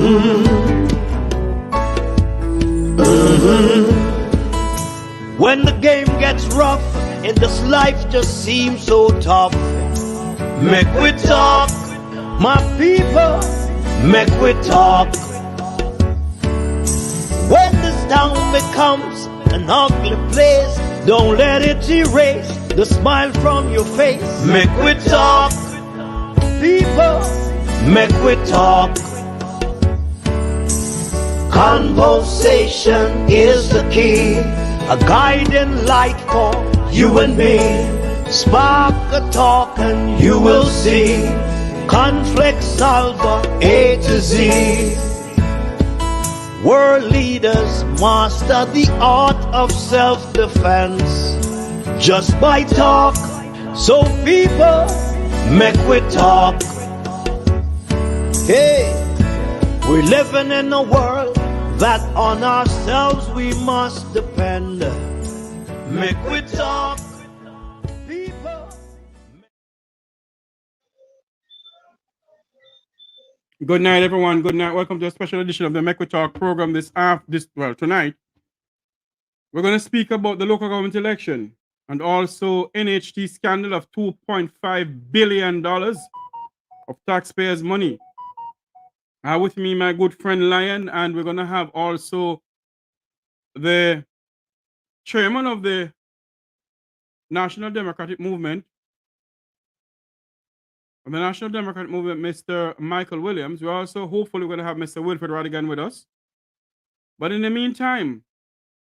When the game gets rough and this life just seems so tough, make we talk, my people, make we talk. When this town becomes an ugly place, don't let it erase the smile from your face. Make we talk, people, make we talk. Conversation is the key, a guiding light for you and me. Spark a talk and you will see. Conflict solver A to Z. World leaders master the art of self-defense just by talk. So people, make we talk. Hey, we're living in a world that on ourselves we must depend. Make we talk, people. Good night, everyone. Good night. Welcome to a special edition of the Make We Talk program. Tonight, we're going to speak about the local government election and also NHT scandal of $2.5 billion of taxpayers' money. With me, my good friend Lion, and we're going to have also the chairman of the National Democratic Movement, Mr. Michael Williams. We're also hopefully going to have Mr. Wilfred Radigan with us. But in the meantime,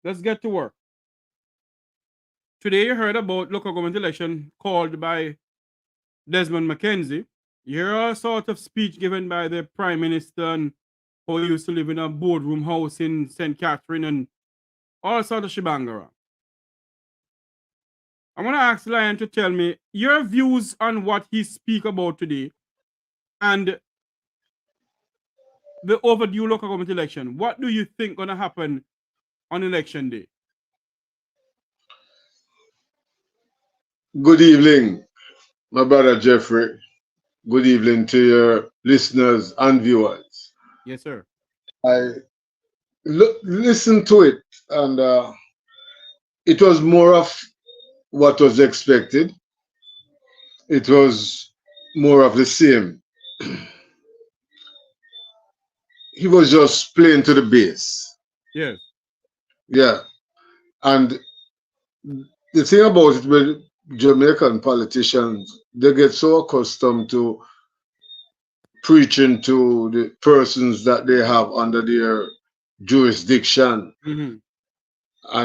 let's get to work. Today you heard about local government election called by Desmond McKenzie. You hear all sort of speech given by the Prime Minister and how he used to live in a boardroom house in St. Catherine and all sort of shebangara. I'm going to ask Lion to tell me your views on what he speak about today and the overdue local government election. What do you think going to happen on election day? Good evening, my brother Jeffrey. Good evening to your listeners and viewers. Yes, sir. I listened to it, and it was more of what was expected. It was more of the same. He was just playing to the base. Yes. Yeah. And the thing about it with Jamaican politicians, they get so accustomed to preaching to the persons that they have under their jurisdiction and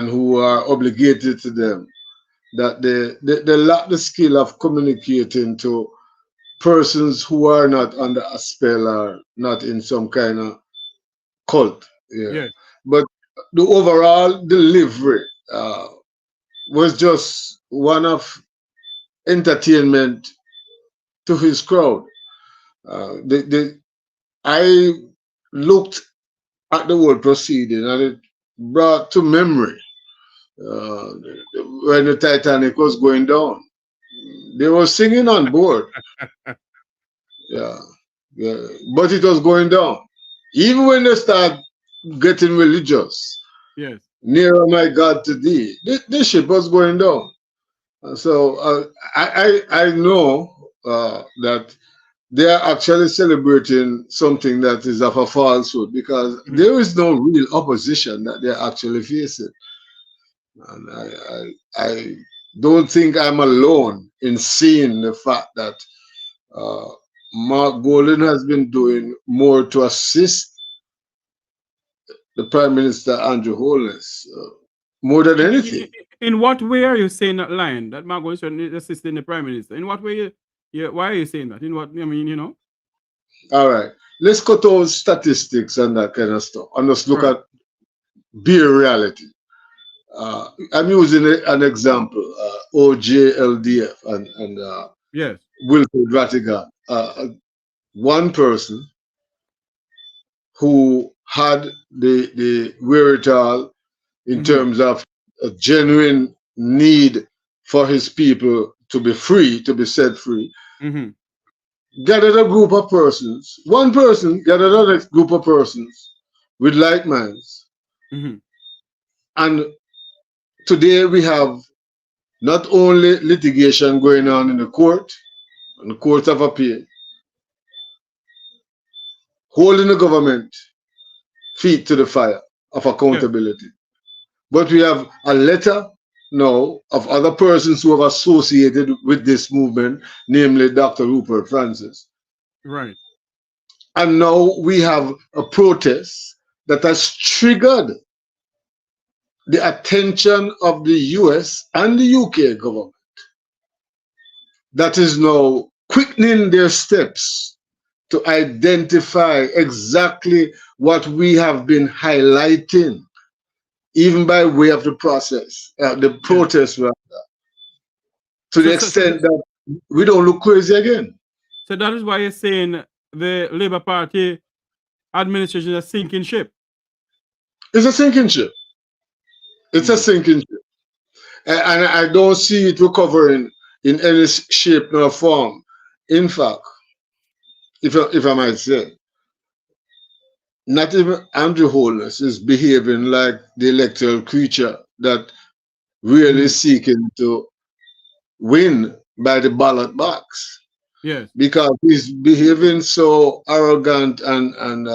who are obligated to them, that they lack the skill of communicating to persons who are not under a spell or not in some kind of cult. Yeah. Yes. But the overall delivery was just one of entertainment to his crowd. I looked at the whole proceeding and it brought to memory when the Titanic was going down. They were singing on board. Yeah. But it was going down. Even when they start getting religious, yes, nearer my God to thee, the ship was going down. So I know that they are actually celebrating something that is of a falsehood, because there is no real opposition that they're actually facing. And I don't think I'm alone in seeing the fact that Mark Golden has been doing more to assist the Prime Minister Andrew Holness, more than anything. In what way are you saying that line, that Mark Golden is assisting the Prime Minister? In what way? Why are you saying that? In what, I mean, you know? All right. Let's cut those statistics and that kind of stuff and just look at bare reality. I'm using an example, OJLDF and yes, Wilfred Rattigan. One person who had the wherewithal in terms of a genuine need for his people to be free, to be set free, gathered a group of persons. One person gathered another group of persons with like minds. Mm-hmm. And today we have not only litigation going on in the court, and the court of appeal, holding the government feet to the fire of Yeah. accountability, but we have a letter now of other persons who have associated with this movement, namely Dr. Rupert Francis. Right. And now we have a protest that has triggered the attention of the US and the UK government, that is now quickening their steps to identify exactly what we have been highlighting, even by way of the process, the protest, rather, to the extent that we don't look crazy again. So that is why you're saying the Labour Party administration is a sinking ship. It's a sinking ship. It's a sinking ship. And I don't see it recovering in any shape nor form. In fact, if I might say, not even Andrew Holness is behaving like the electoral creature that really seeking to win by the ballot box. Yes. Because he's behaving so arrogant and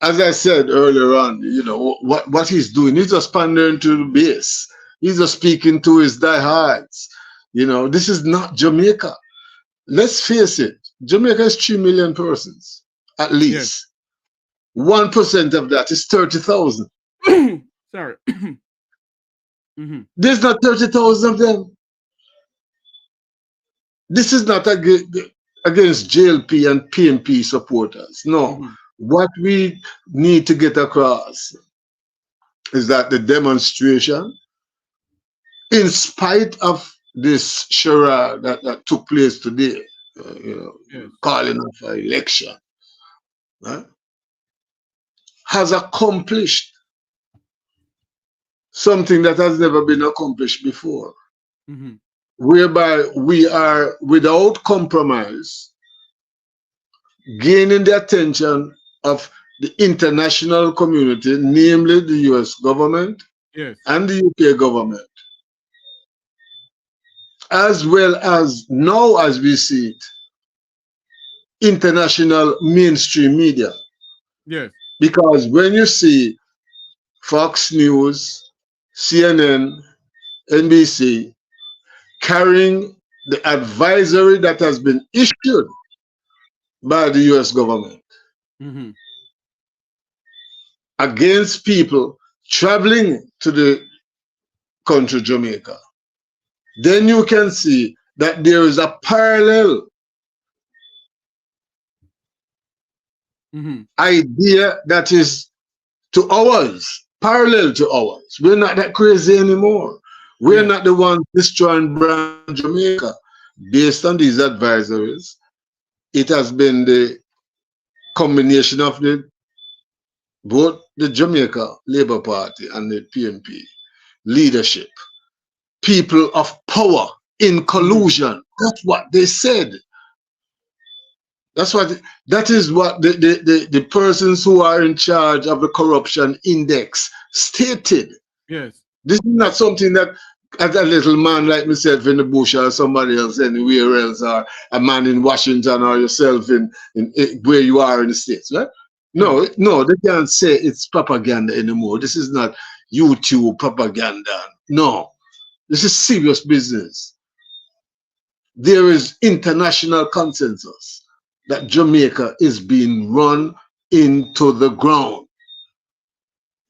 as I said earlier on, you know, what he's doing, he's just pandering to the base. He's just speaking to his diehards. You know, this is not Jamaica. Let's face it, Jamaica is 3 million persons, at least. Yes. 1% of that is 30,000. Sorry. There's not 30,000 of them. This is not against JLP and PNP supporters. No. What we need to get across is that the demonstration, in spite of this charade that took place today, calling for election, right, has accomplished something that has never been accomplished before, whereby we are, without compromise, gaining the attention of the international community, namely the US government and the UK government, as well as, now as we see it, international mainstream media. Yes. Because when you see Fox News, CNN, NBC carrying the advisory that has been issued by the US government against people traveling to the country Jamaica, then you can see that there is a parallel idea that is to ours, parallel to ours. We're not that crazy anymore. We're not the ones destroying brand Jamaica. Based on these advisories, it has been the combination of both the Jamaica Labour Party and the PNP leadership, people of power in collusion. That's what they said. That is what the persons who are in charge of the corruption index stated. Yes. This is not something that as a little man like myself in the bush or somebody else anywhere else, or a man in Washington or yourself in where you are in the States, right? No, they can't say it's propaganda anymore. This is not YouTube propaganda. No, this is serious business. There is international consensus that Jamaica is being run into the ground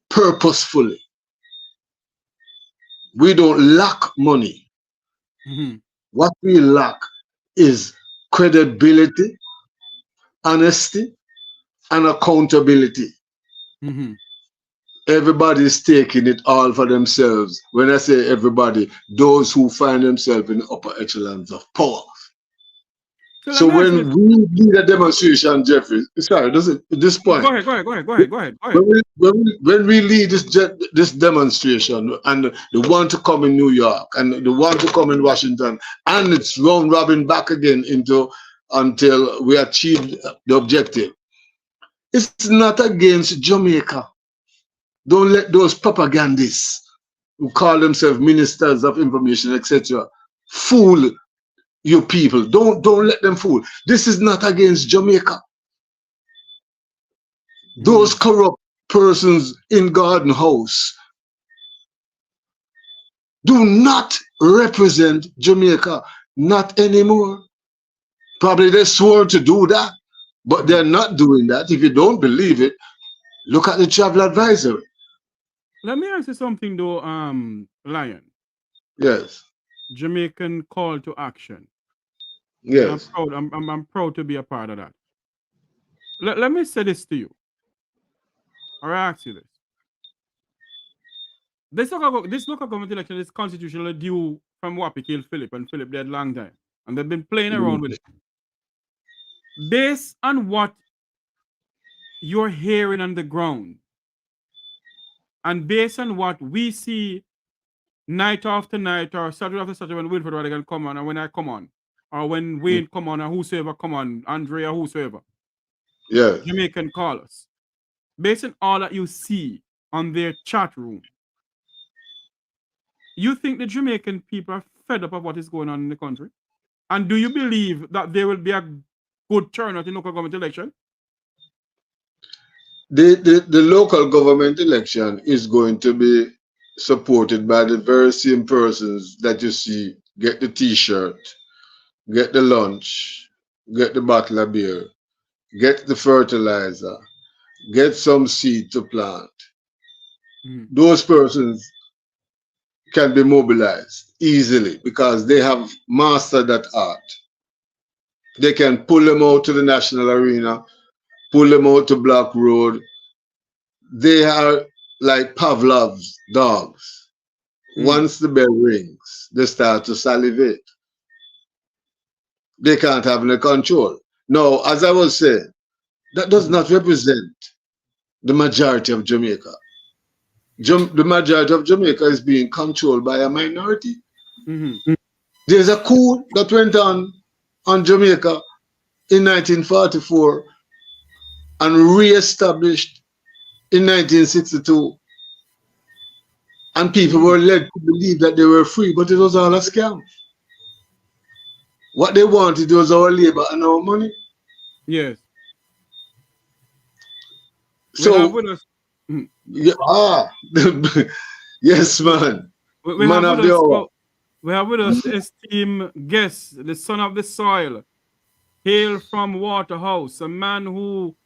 purposefully. We don't lack money. What we lack is credibility, honesty, and accountability. Everybody is taking it all for themselves. When I say everybody, those who find themselves in the upper echelons of power. So when we lead a demonstration, Jeffrey, sorry, at this point. Go ahead. When we lead this demonstration, and the one to come in New York, and the one to come in Washington, and it's round robin back again into until we achieve the objective. It's not against Jamaica. Don't let those propagandists who call themselves ministers of information, etc., fool you people. Don't let them fool. This is not against Jamaica. Those corrupt persons in Garden House do not represent Jamaica, not anymore. Probably they swore to do that, but they're not doing that. If you don't believe it, look at the travel advisory. Let me ask you something though, Lion. Yes. Jamaican call to action. And Yes. I'm proud to be a part of that. Let me say this to you. Or I ask you this. This local government election is constitutionally due from Wapi killed Philip, and Philip dead long time. And they've been playing around with it. Based on what you're hearing on the ground, and based on what we see night after night or Saturday after Saturday when Wilfred Radigan come on, or when I come on, or when Wayne come on, or whosoever come on, Andre or whosoever, Yes. Jamaican call us. Based on all that you see on their chat room, you think the Jamaican people are fed up of what is going on in the country? And do you believe that there will be a good turnout in local government election? The local government election is going to be supported by the very same persons that you see get the t-shirt, get the lunch, get the bottle of beer, get the fertilizer, get some seed to plant. Those persons can be mobilized easily because they have mastered that art. They can pull them out to the national arena, pull them out to Black Road. They are like Pavlov's dogs. Once the bell rings, they start to salivate. They can't have any control. Now, as I was saying, that does not represent the majority of Jamaica. The majority of Jamaica is being controlled by a minority. There's a coup that went on Jamaica in 1944 and re-established in 1962. And people were led to believe that they were free, but it was all a scam. What they wanted was our labor and our money. Yes. So, yes, man. We have with us esteemed guest, the son of the soil, hail from Waterhouse, a man who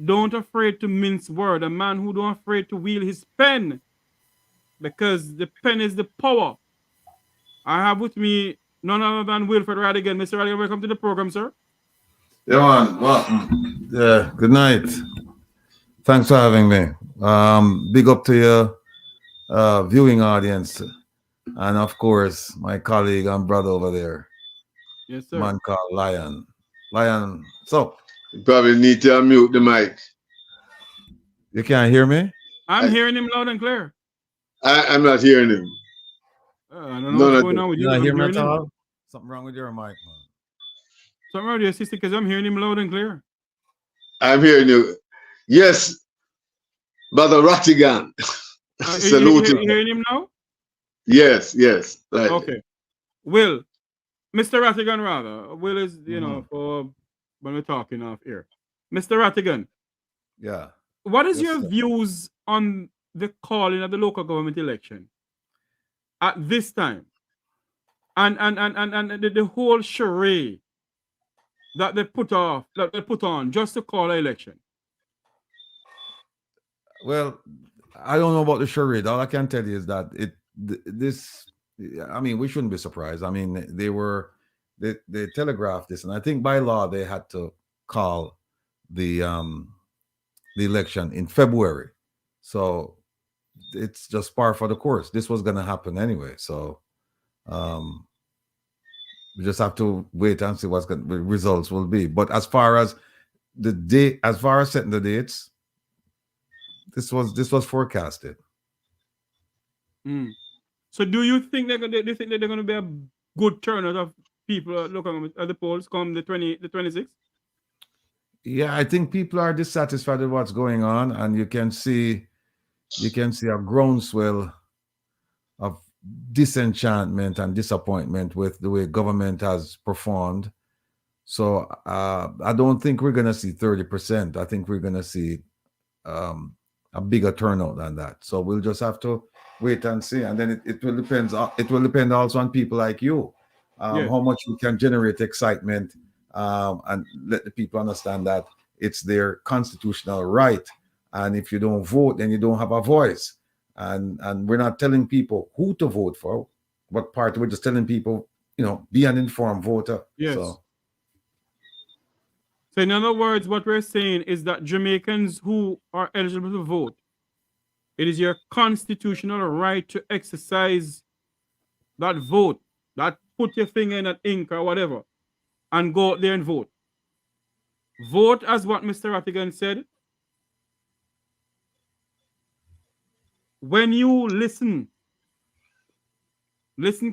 don't afraid to mince word, a man who don't afraid to wield his pen, because the pen is the power. I have with me none other than Wilfred Radigan. Mr. Radigan, welcome to the program, sir. Yeah, man. Well, yeah, good night. Thanks for having me. Big up to your viewing audience. And of course, my colleague and brother over there. Yes, sir. Man called Lion. Lion, so. You probably need to unmute the mic. You can't hear me? I'm hearing him loud and clear. I'm not hearing him. I don't know what's going on with you. You're not hearing me at all? Something wrong with your mic, man. Something wrong with your sister, because I'm hearing him loud and clear. I'm hearing you. Yes, Brother Ratigan. Salute you hearing him now? Yes, yes. Right. Okay. Will, Mr. Ratigan, rather. Will is, you know, for when we're talking off here. Mr. Ratigan. Yeah. What is your views on the calling of the local government election at this time? And the whole charade that they put on just to call an election? Well, I don't know about the charade. All I can tell you is that I mean, we shouldn't be surprised. I mean, they telegraphed this, and I think by law they had to call the election in February. So it's just par for the course. This was going to happen anyway. So we just have to wait and see what the results will be. But as far as setting the dates, this was forecasted. So do you think they're going to be a good turnout of people looking at the polls come the 26th? Yeah, I think people are dissatisfied with what's going on, and you can see a groundswell of disenchantment and disappointment with the way government has performed. So I don't think we're going to see 30%. I think we're going to see a bigger turnout than that. So we'll just have to wait and see. And then it will depend. It will depend also on people like you, Yes. how much you can generate excitement and let the people understand that it's their constitutional right. And if you don't vote, then you don't have a voice. And we're not telling people who to vote for, what party. We're just telling people, be an informed voter. Yes. So in other words, what we're saying is that Jamaicans who are eligible to vote, it is your constitutional right to exercise that vote, that put your finger in that ink or whatever, and go out there and vote. Vote as what Mr. Rattigan said. When you listen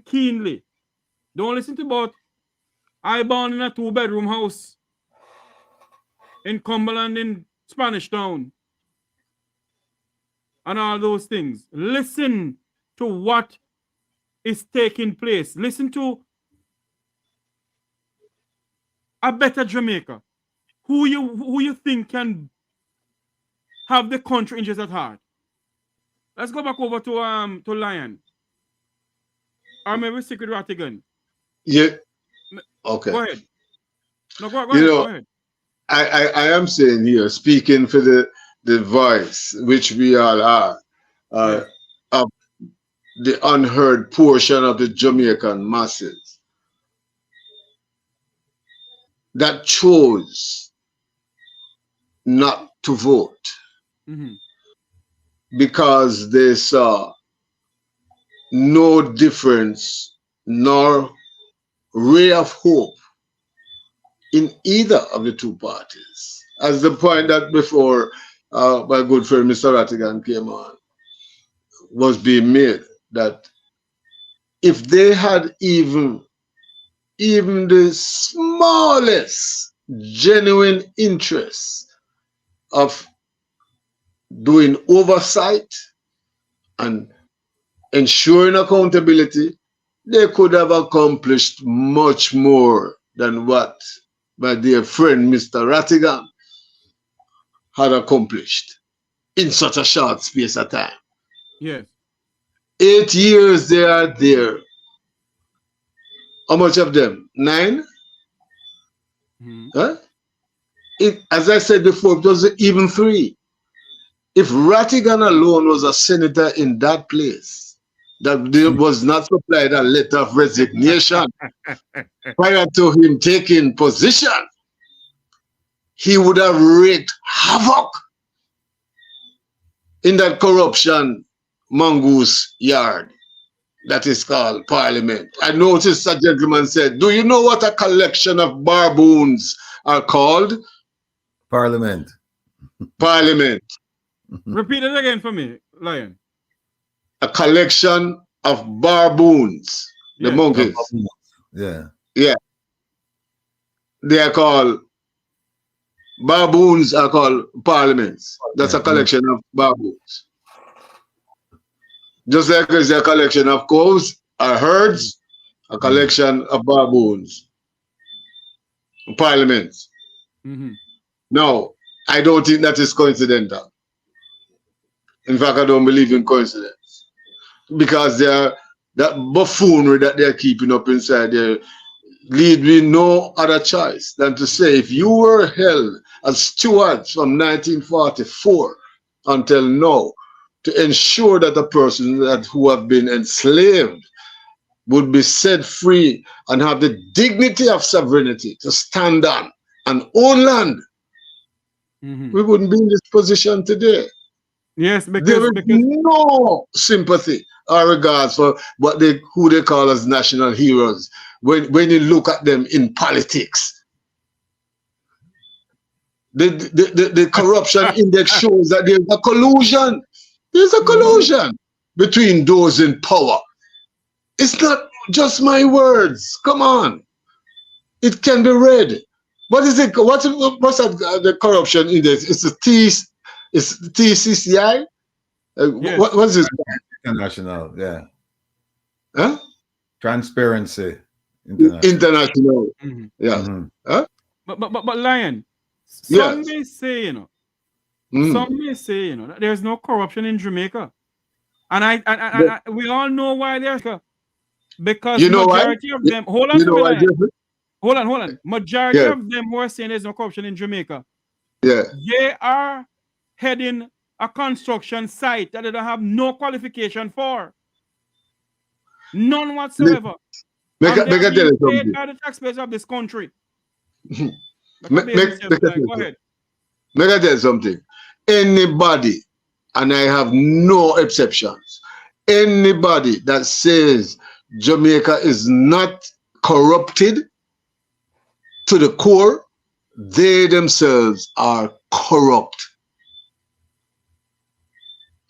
keenly. Don't listen to about I born in a 2-bedroom house in Cumberland in Spanish Town and all those things. Listen to what is taking place. Listen to a better Jamaica. Who you think can have the country interest at heart. Let's go back over to Lion. Or maybe Secret Rattigan. Yeah. Okay. Go ahead. No, go ahead. I am saying here, speaking for the voice, which we all are, of the unheard portion of the Jamaican masses that chose not to vote because they saw no difference nor ray of hope in either of the two parties. As the point that before my good friend Mr. Rattigan came on was being made, that if they had even the smallest genuine interest of doing oversight and ensuring accountability, they could have accomplished much more than what my dear friend Mr. Rattigan had accomplished in such a short space of time. Yes. 8 years they are there. How much of them? 9? Huh? As I said before, it was even 3. If Rattigan alone was a senator in that place, that there was not supplied a letter of resignation prior to him taking position, he would have wreaked havoc in that corruption mongoose yard that is called Parliament. I noticed a gentleman said, do you know what a collection of baboons are called? Parliament. Parliament. Repeat it again for me, Lion. A collection of baboons, the monkeys. Yeah. Yeah. They are called, baboons are called parliaments. That's a collection of baboons. Just like there's a collection of cows or herds, a collection of baboons. Parliaments. No, I don't think that is coincidental. In fact, I don't believe in coincidence. Because that buffoonery that they're keeping up inside there lead me no other choice than to say, if you were held as stewards from 1944 until now to ensure that a person who have been enslaved would be set free and have the dignity of sovereignty to stand on and own land, we wouldn't be in this position today. Yes, because there is no sympathy or regards for who they call as national heroes when you look at them in politics. The corruption index shows that there's a collusion. There's a collusion between those in power. It's not just my words. Come on. It can be read. What is it? What's that, the corruption index? It's it's TCCI. Yes. What's this? International, yeah. Huh? Transparency International. International. Mm-hmm. Yeah. Mhm. Huh? But Lion, some Yes. may say, you know, Mm. some may say, you know, that there's no corruption in Jamaica. And we all know why there's because You know why? majority of them hold on You for know me, why, Lion. Jeffrey? Hold on. Majority Yeah. of them who are saying there's no corruption in Jamaica, Yeah. they are heading a construction site that they don't have no qualification for. None whatsoever. Make And they are I tell being you paid something. by the taxpayers of this country. Make I Go ahead. tell you something. Anybody, and I have no exceptions, anybody that says Jamaica is not corrupted to the core, they themselves are corrupt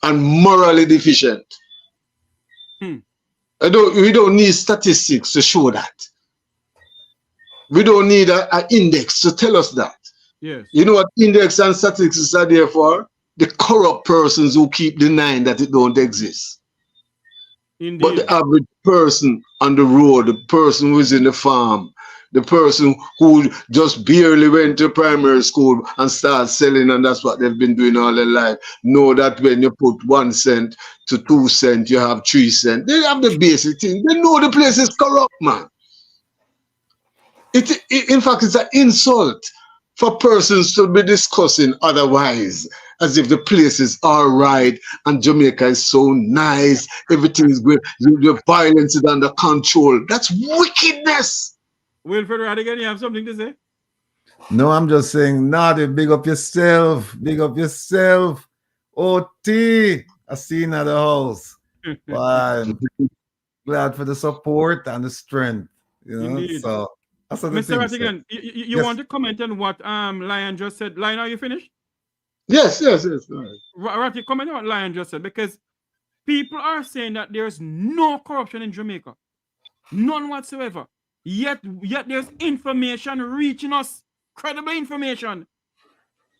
and morally deficient. Hmm. We don't need statistics to show that. We don't need an index to tell us that. Yes. You know what index and statistics are there for? The corrupt persons who keep denying that it don't exist. Indeed. But the average person on the road, the person who is in the farm, the person who just barely went to primary school and started selling, and that's what they've been doing all their life, know that when you put 1 cent to 2 cents, you have 3 cents. They have the basic thing. They know the place is corrupt, man. In fact, it's an insult for persons to be discussing otherwise, as if the place is all right and Jamaica is so nice, everything is good, the violence is under control. That's wickedness. Wilfred Radigan, you have something to say? No, I'm just saying, Nadi, big up yourself. Big up yourself. OT, I see you at the house. Wow. Glad for the support and the strength. You know, Indeed. so that's what the Mr. thing Radigan, you Yes. want to comment on what Lion just said? Lion, are you finished? Yes. Ratty, comment on what Lion just said, because people are saying that there's no corruption in Jamaica. None whatsoever. Yet there's information reaching us, credible information.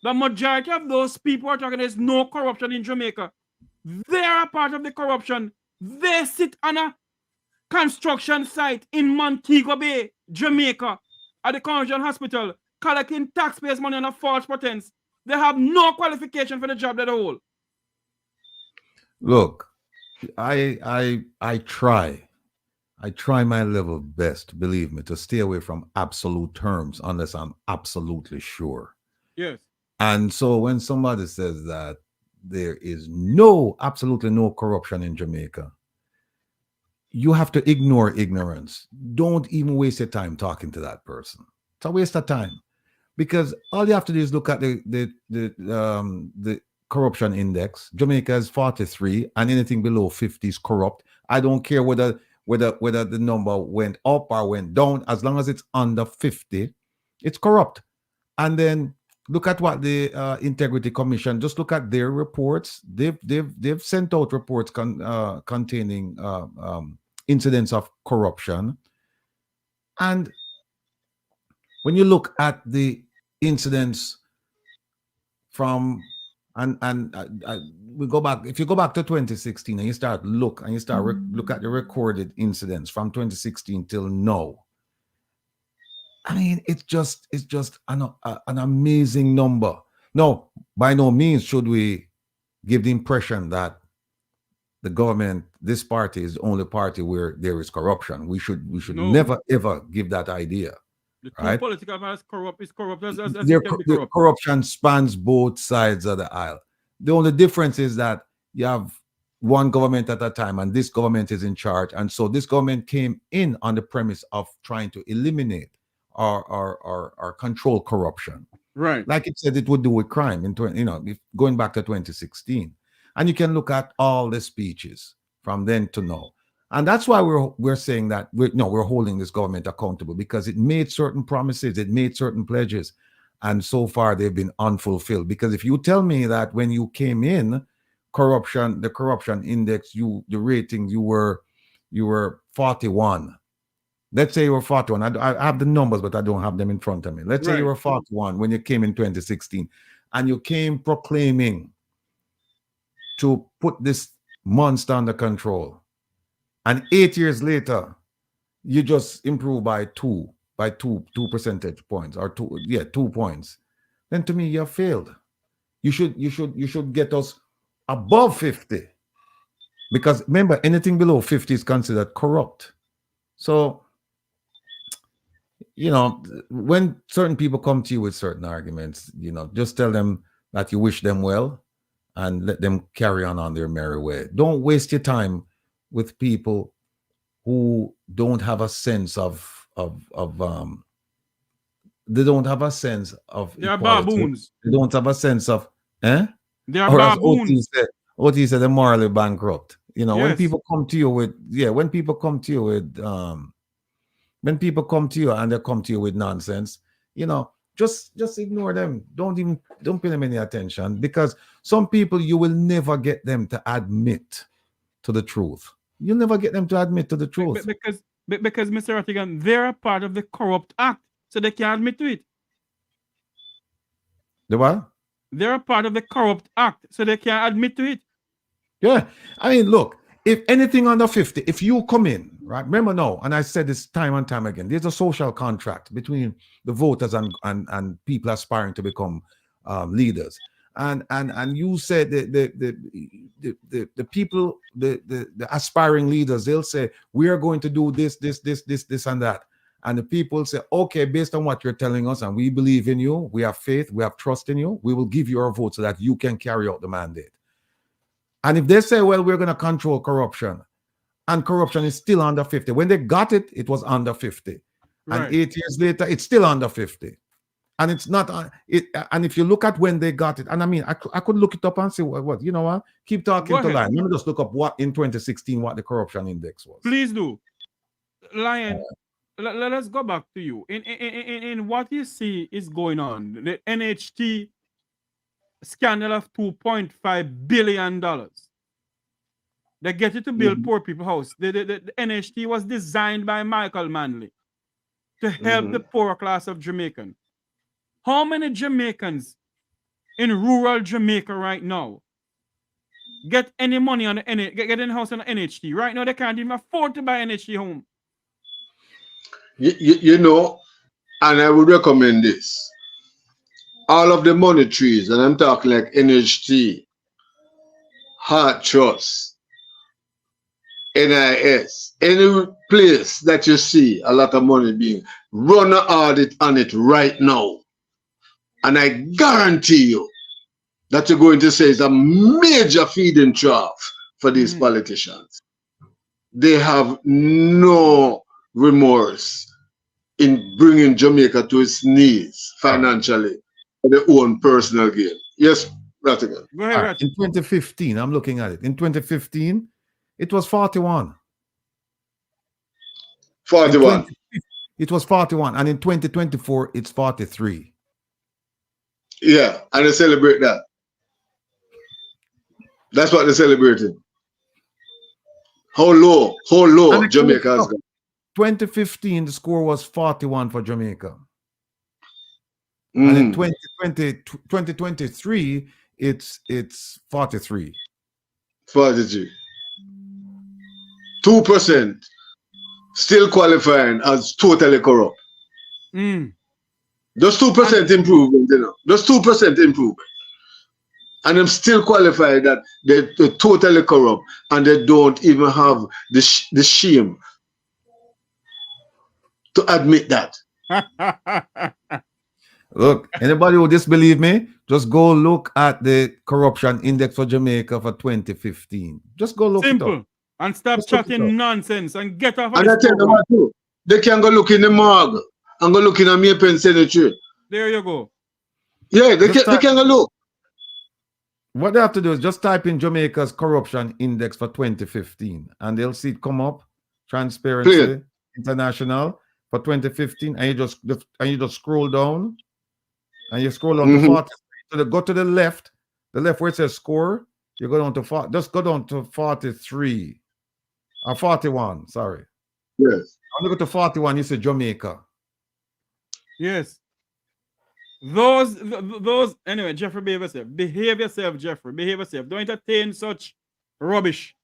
The majority of those people are talking there's no corruption in Jamaica. They are a part of the corruption. They sit on a construction site in Montego Bay, Jamaica, at the Convention Hospital, collecting taxpayers' money on a false pretense. They have no qualification for the job they hold. Look, I try my level best, believe me, to stay away from absolute terms unless I'm absolutely sure. Yes. And so when somebody says that there is absolutely no corruption in Jamaica, you have to ignore ignorance. Don't even waste your time talking to that person. It's a waste of time, because all you have to do is look at the corruption index. Jamaica is 43, and anything below 50 is corrupt. I don't care whether the number went up or went down. As long as it's under 50, it's corrupt. And then look at what the Integrity Commission. Just look at their reports. They've sent out reports containing incidents of corruption. And when you look at the incidents from we go back, if you go back to 2016 and you start look at the recorded incidents from 2016 till now, I mean, it's just an amazing number. No, by no means should we give the impression that the government, this party, is the only party where there is corruption. We should never ever give that idea. The two right? political parties is corrupt as The corruption spans both sides of the aisle. The only difference is that you have one government at a time, and this government is in charge. And so this government came in on the premise of trying to eliminate or control corruption. Right. Like it said it would do with crime going back to 2016. And you can look at all the speeches from then to now. And that's why we're saying that we're holding this government accountable, because it made certain promises, it made certain pledges, and so far they've been unfulfilled. Because if you tell me that when you came in, the corruption index, the rating, you were 41, let's say you were 41. I have the numbers, but I don't have them in front of me. Let's say you were 41 when you came in 2016, and you came proclaiming to put this monster under control. And 8 years later, you just improve by two percentage points, or 2 points. Then to me, you have failed. You should get us above 50. Because remember, anything below 50 is considered corrupt. So, when certain people come to you with certain arguments, just tell them that you wish them well and let them carry on their merry way. Don't waste your time with people who don't have a sense of they don't have a sense of They are equality. baboons. They don't have a sense of They are or as baboons. OT said, they're morally bankrupt. When Yes. people come to you with when people come to you and they come to you with nonsense, just ignore them. Don't pay them any attention, because some people, you will never get them to admit to the truth. You'll never get them to admit to the truth. Because Mr. Rattigan, they're a part of the corrupt act, so they can't admit to it. The what? They're a part of the corrupt act, so they can't admit to it. Yeah. I mean, look, if anything under 50, if you come in, right? Remember now, and I said this time and time again, there's a social contract between the voters and people aspiring to become leaders. And you said the people, the aspiring leaders, they'll say, we are going to do this, and that. And the people say, okay, based on what you're telling us, and we believe in you, we have faith, we have trust in you, we will give you our vote so that you can carry out the mandate. And if they say, well, we're going to control corruption, and corruption is still under 50. When they got it, it was under 50. Right. And 8 years later, it's still under 50. And it's not, and if you look at when they got it, and I mean, I could look it up and say, what, you know what? Keep talking Go to ahead. Lion. Let me just look up what in 2016, what the corruption index was. Please do. Lion, let us go back to you. In what you see is going on, the NHT scandal of $2.5 billion. They get it to build poor people's house. The NHT was designed by Michael Manley to help the poor class of Jamaican. How many Jamaicans in rural Jamaica right now get any money on the get in house on the NHT? Right now, they can't even afford to buy NHT home. And I would recommend this. All of the money trees, and I'm talking like NHT, Heart Trust, NIS, any place that you see a lot of money being, run an audit on it right now. And I guarantee you that you're going to say it's a major feeding trough for these politicians. They have no remorse in bringing Jamaica to its knees financially for their own personal gain. Yes, Rattigan. Go ahead, Right. In 2015, I'm looking at it. In 2015, it was 41. 41. It was 41. And in 2024, it's 43. Yeah, and they celebrate that. That's what they're celebrating. How low Jamaica has gone. 2015, the score was 41 for Jamaica. And in 2023, it's 43. 43. 2% still qualifying as totally corrupt. Just 2% improvement, Just 2% improvement. And I'm still qualified that they're totally corrupt and they don't even have the shame to admit that. Look, anybody who disbelieve me, just go look at the corruption index for Jamaica for 2015. Just go look Simple. it up. And stop chatting nonsense and get off of And I this tell them what too. They can go look in the morgue and go look in a Maypen Cemetery. There you go. Yeah, they can go look. What they have to do is just type in Jamaica's corruption index for 2015 and they'll see it come up. Transparency International for 2015, and you just scroll down and you scroll down to 40. So go to the left where it says score, you go down to just go down to 43 or 41, sorry. Yes. want to go to 41. You said Jamaica. Yes. Those. Anyway, Jeffrey, behave yourself. Behave yourself, Jeffrey. Behave yourself. Don't entertain such rubbish.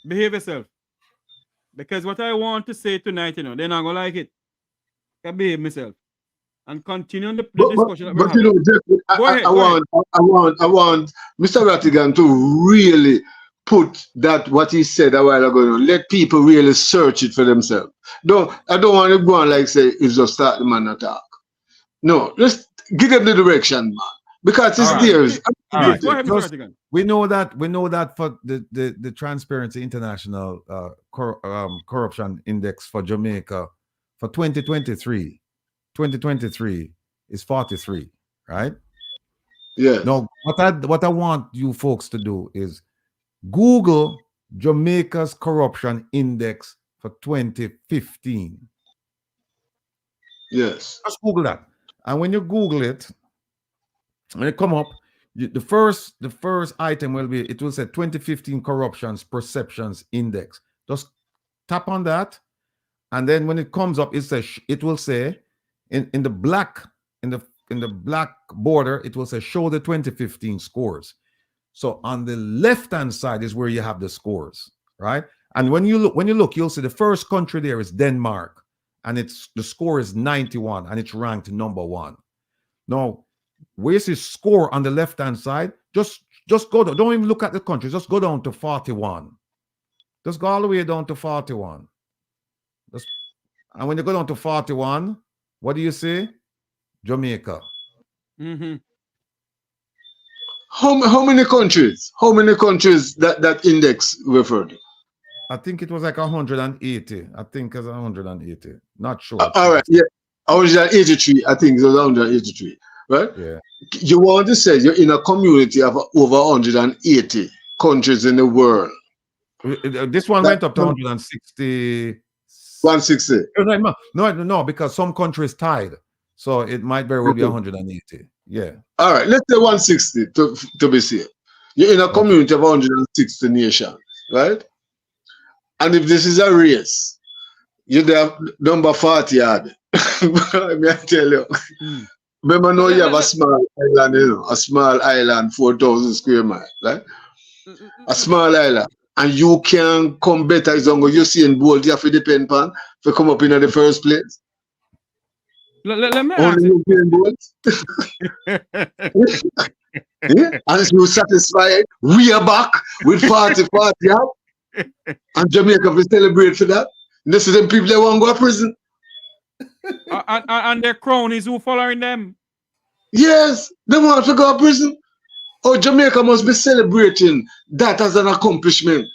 Behave yourself. Because what I want to say tonight, they're not gonna like it. I behave myself and continue the discussion. But you know, Jeffrey, Go ahead. I want Mr. Rattigan to really put that what he said a while ago. Let people really search it for themselves. I don't want to go on like say it's just start the man attack. No, let's give them the direction, man. Because it's theirs. All right. Go ahead, Mr. Rattigan. We know that for the Transparency International corruption index for Jamaica for 2023 is 43, right? Yeah. Now, what I want you folks to do is Google Jamaica's corruption index for 2015. Yes. Just Google that. And when you Google it, when it come up, the first item will say 2015 corruptions perceptions index. Just tap on that, and then when it comes up, it will say in the black border, it will say show the 2015 scores. So on the left hand side is where you have the scores, right? And when you look, you'll see the first country there is Denmark, and the score is 91, and it's ranked number 1. Now, where's his score on the left hand side? Just go down. Don't even look at the country. Just go down to 41. Just go all the way down to 41. And when you go down to 41, what do you see? Jamaica. Mm-hmm. How many countries? How many countries that index referred to? I think it was like 180. I think it's 180. Not sure. All right. Yeah. 183. I think it was 183. Right? Yeah. You want to say you're in a community of over 180 countries in the world. This one went up to 160. 160. No, because some countries tied. So it might very well be 180. Yeah. All right. Let's say 160 to be safe. You're in a community of 160 nations, right? And if this is a race, you're there number 40 odd. Let me tell you. Remember now you have a small island, a small island, 4,000 square miles, right? A small island. And you can come better as long as you see in bold, you have to depend on to come up in the first place. Let me Only you paying bold. Yeah? And you satisfied, we are back with 40 out. And Jamaica will celebrate for that. And this is them people that want to go to prison. And their cronies who following them. Yes, they want to go to prison. Oh, Jamaica must be celebrating that as an accomplishment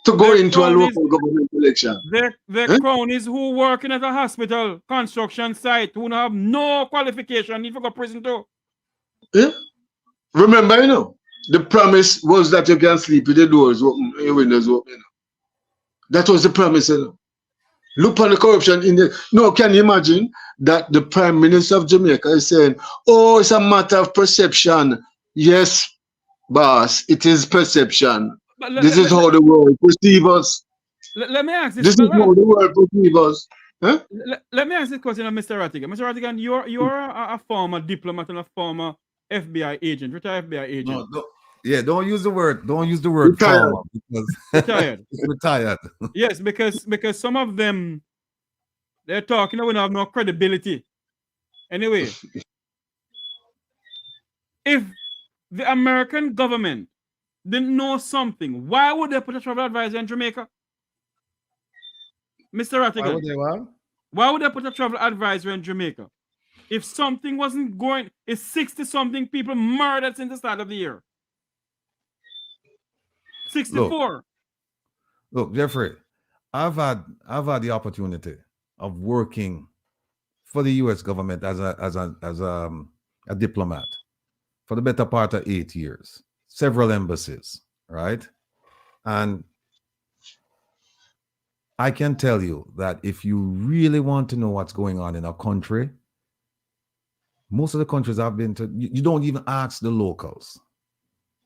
to go into a local government election. Their cronies who working at a hospital, construction site, who have no qualification, need to go to prison too. Yeah. Remember, the promise was that you can sleep with the doors open, your windows open. That was the promise. Look on the corruption index. No, can you imagine that the Prime Minister of Jamaica is saying, oh, it's a matter of perception. Yes, boss, it is perception. This is how the world perceives us. Let me ask this. This is how the world perceives us. Huh? Let me ask this question of Mr. Rattigan. Mr. Rattigan, you're a former diplomat and a former FBI agent, retired FBI agent. No, don't use the word. Don't use the word retired. Because retired. Retired. Yes, because some of them they're talking and have no credibility. Anyway, if the American government didn't know something, why would they put a travel advisor in Jamaica? Mr. Rattigan. Why would they put a travel advisor in Jamaica? If something wasn't going, it's 60-something people murdered since the start of the year. 64. Look, Jeffrey, I've had the opportunity of working for the U.S. government as a diplomat for the better part of 8 years, several embassies, right? And I can tell you that if you really want to know what's going on in a country, most of the countries I've been to, you don't even ask the locals.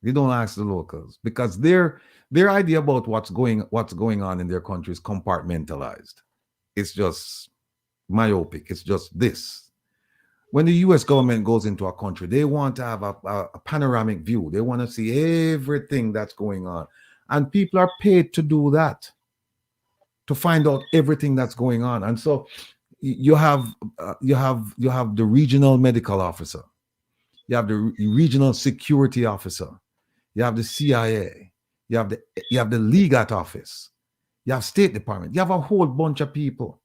They don't ask the locals because their idea about what's going on in their country is compartmentalized. It's just myopic. It's just this. When the U.S. government goes into a country, they want to have a panoramic view. They want to see everything that's going on, and people are paid to do that, to find out everything that's going on. And so you have the regional medical officer, you have the regional security officer, you have the CIA, you have the Legat office, you have State Department, you have a whole bunch of people.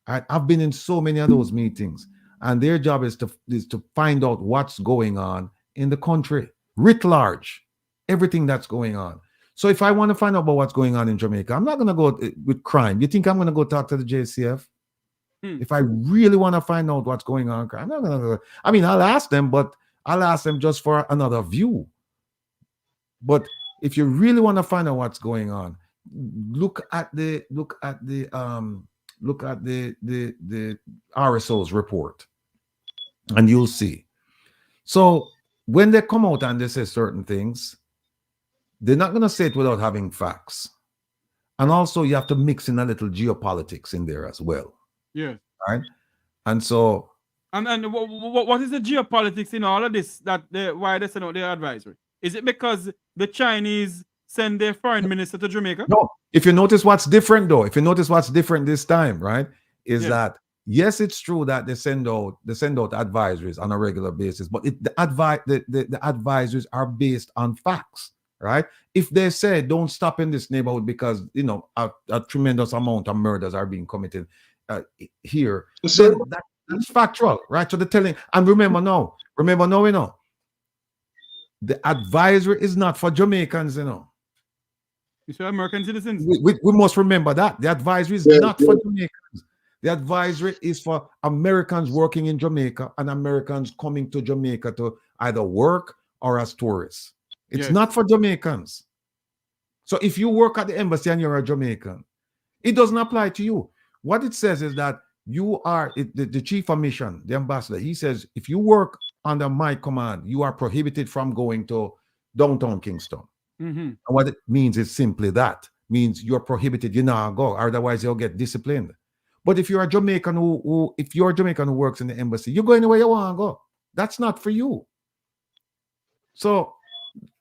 I've been in so many of those meetings, and their job is to find out what's going on in the country writ large, everything that's going on. So if I want to find out about what's going on in Jamaica, I'm not going to go with crime. You think I'm going to go talk to the JCF? If I really want to find out what's going on, I'm not going to go. I mean, I'll ask them, but I'll ask them just for another view. But if you really want to find out what's going on, look at the RSO's report, and you'll see. So when they come out and they say certain things, they're not going to say it without having facts. And also you have to mix in a little geopolitics in there as well. Yeah. Right. And so. And what is the geopolitics in all of this? Why they send out their advisory? Is it because the Chinese send their foreign minister to Jamaica? No. If you notice what's different, though, this time, right, is that yes, it's true that they send out advisories on a regular basis, but the advisories are based on facts. Right? If they say don't stop in this neighborhood because a tremendous amount of murders are being committed here, so that's factual, right? So they're telling, and remember now, the advisory is not for Jamaicans, It's for American citizens. We must remember that the advisory is not for Jamaicans. The advisory is for Americans working in Jamaica and Americans coming to Jamaica to either work or as tourists. It's not for Jamaicans. So if you work at the embassy and you're a Jamaican, it doesn't apply to you. What it says is that you are the chief of mission, the ambassador. He says, if you work under my command, you are prohibited from going to downtown Kingston. And what it means is simply that. Means you're prohibited, you now go, otherwise you'll get disciplined. But if you're a Jamaican who works in the embassy, you go anywhere you want to go. That's not for you. So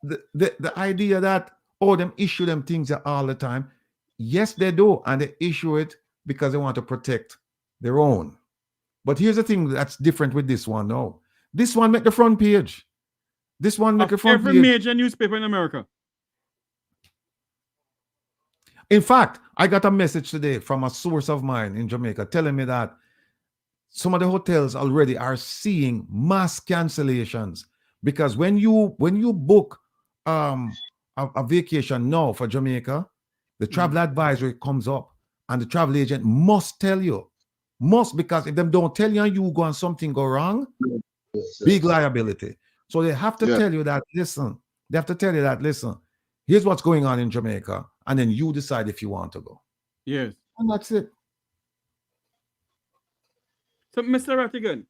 the idea that them issue them things all the time, yes, they do, and they issue it because they want to protect their own. But here's the thing that's different with this one. No, this one make the front page. This one make the front page. Every major newspaper in America. In fact, I got a message today from a source of mine in Jamaica telling me that some of the hotels already are seeing mass cancellations because when you book a vacation now for Jamaica, the travel advisory comes up and the travel agent must tell you. Because if them don't tell you and you go and something go wrong, big liability. So they have to tell you that, listen, here's what's going on in Jamaica, and then you decide if you want to go. Yes. And that's it. So, Mr. Rattigan,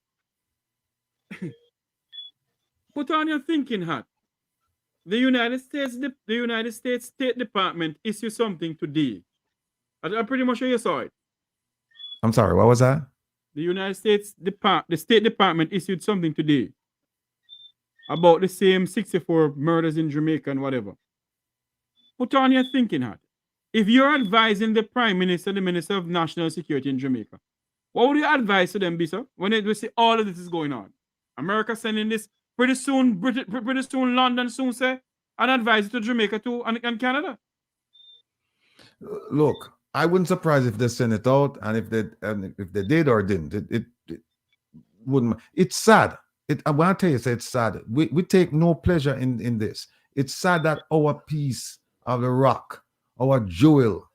put on your thinking hat. The United States State Department issued something today. I'm pretty much sure you saw it. I'm sorry, what was that? The United States the State Department issued something today about the same 64 murders in Jamaica and whatever. Put on your thinking hat. If you're advising the Prime Minister, the Minister of National Security in Jamaica, what would you advise to them be, sir? When they see all of this is going on? America sending this pretty soon, London soon say, and advise it to Jamaica too and Canada. Look, I wouldn't surprise if they send it out, and if they did or didn't, it wouldn't. It's sad. When I tell you, it's sad. We take no pleasure in this. It's sad that our piece of the rock, our jewel,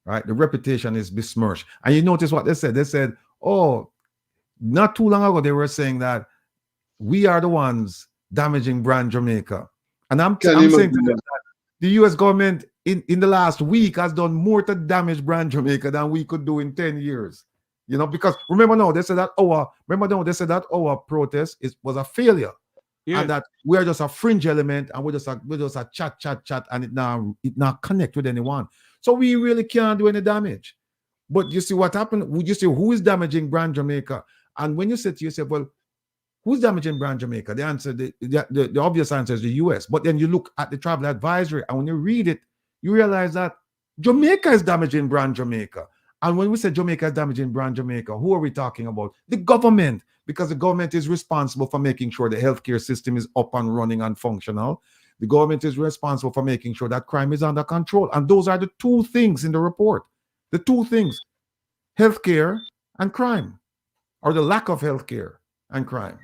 right, the reputation is besmirched. And you notice what they said? They said, not too long ago they were saying that we are the ones damaging brand Jamaica. And I'm saying that the U.S. government in the last week has done more to damage brand Jamaica than we could do in 10 years. Because remember now, they said that our protest was a failure. Yes. and that we're just a fringe element, and we're just a chat, and it now connect with anyone. So we really can't do any damage. But you see what happened? You see who is damaging brand Jamaica, and when you say to yourself, well, who's damaging brand Jamaica? The answer, the obvious answer is the US. But then you look at the travel advisory, and when you read it, you realize that Jamaica is damaging brand Jamaica. And when we say Jamaica is damaging brand Jamaica, who are we talking about? The government, because the government is responsible for making sure the healthcare system is up and running and functional. The government is responsible for making sure that crime is under control. And those are the two things in the report. The two things, healthcare and crime, or the lack of healthcare and crime.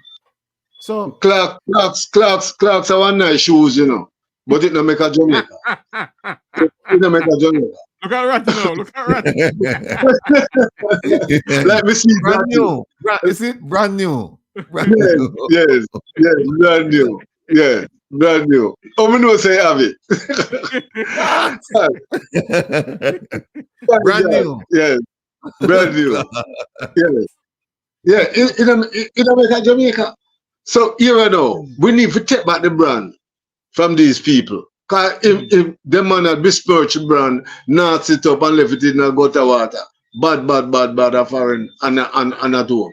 So Clarks are one nice shoes, you know, but it don't make a Jamaica. It don't make a Jamaica. Look at Ratty now. Look at Ratty. Let me see brand new. Is it brand new? Brand yes, new. yes, brand new. Yeah, brand new. Oh, we know say have it. Brand new. Yes, brand new. Yes. Yeah, it don't make a Jamaica. So here I know, we need to take back the brand from these people. Because if the man had besmirched the brand, not sit up and left it in a gutter water, bad, a foreign and at home.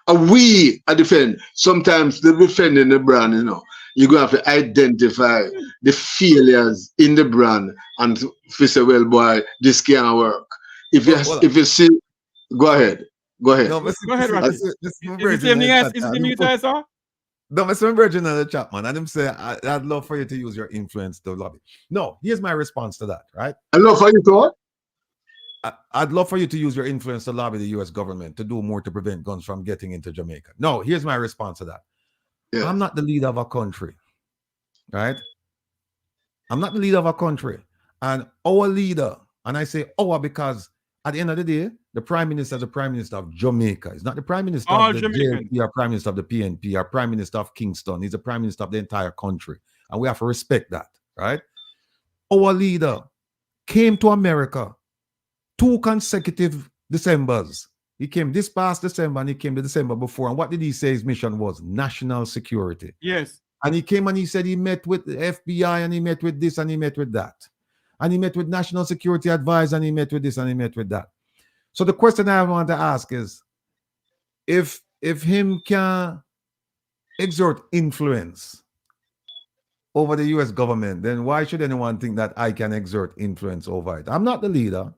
And we are defend. Sometimes the defending the brand, you know, you're going to have to identify the failures in the brand and to say, well, boy, this can't work. If you see, go ahead. Go ahead, Ratty. Is it the same thing as sir? No, Mr. Virgin in the chat, man. And him say, I'd love for you to use your influence to lobby. No, here's my response to that, right? I'd love for you to what? I'd love for you to use your influence to lobby the US government to do more to prevent guns from getting into Jamaica. No, here's my response to that. Yeah. I'm not the leader of a country, right? I'm not the leader of a country. And our leader, and I say our because at the end of the day, the Prime Minister is the Prime Minister of Jamaica. He's not the Prime Minister of the JLP or Prime Minister of the PNP or Prime Minister of Kingston. He's the Prime Minister of the entire country. And we have to respect that, right? Our leader came to America 2 consecutive Decembers. He came this past December and he came the December before. And what did he say his mission was? National security. Yes. And he came and he said he met with the FBI and he met with this and he met with that. And he met with National Security Advisor and he met with this and he met with that. So the question I want to ask is, if him can exert influence over the US government, then why should anyone think that I can exert influence over it? I'm not the leader.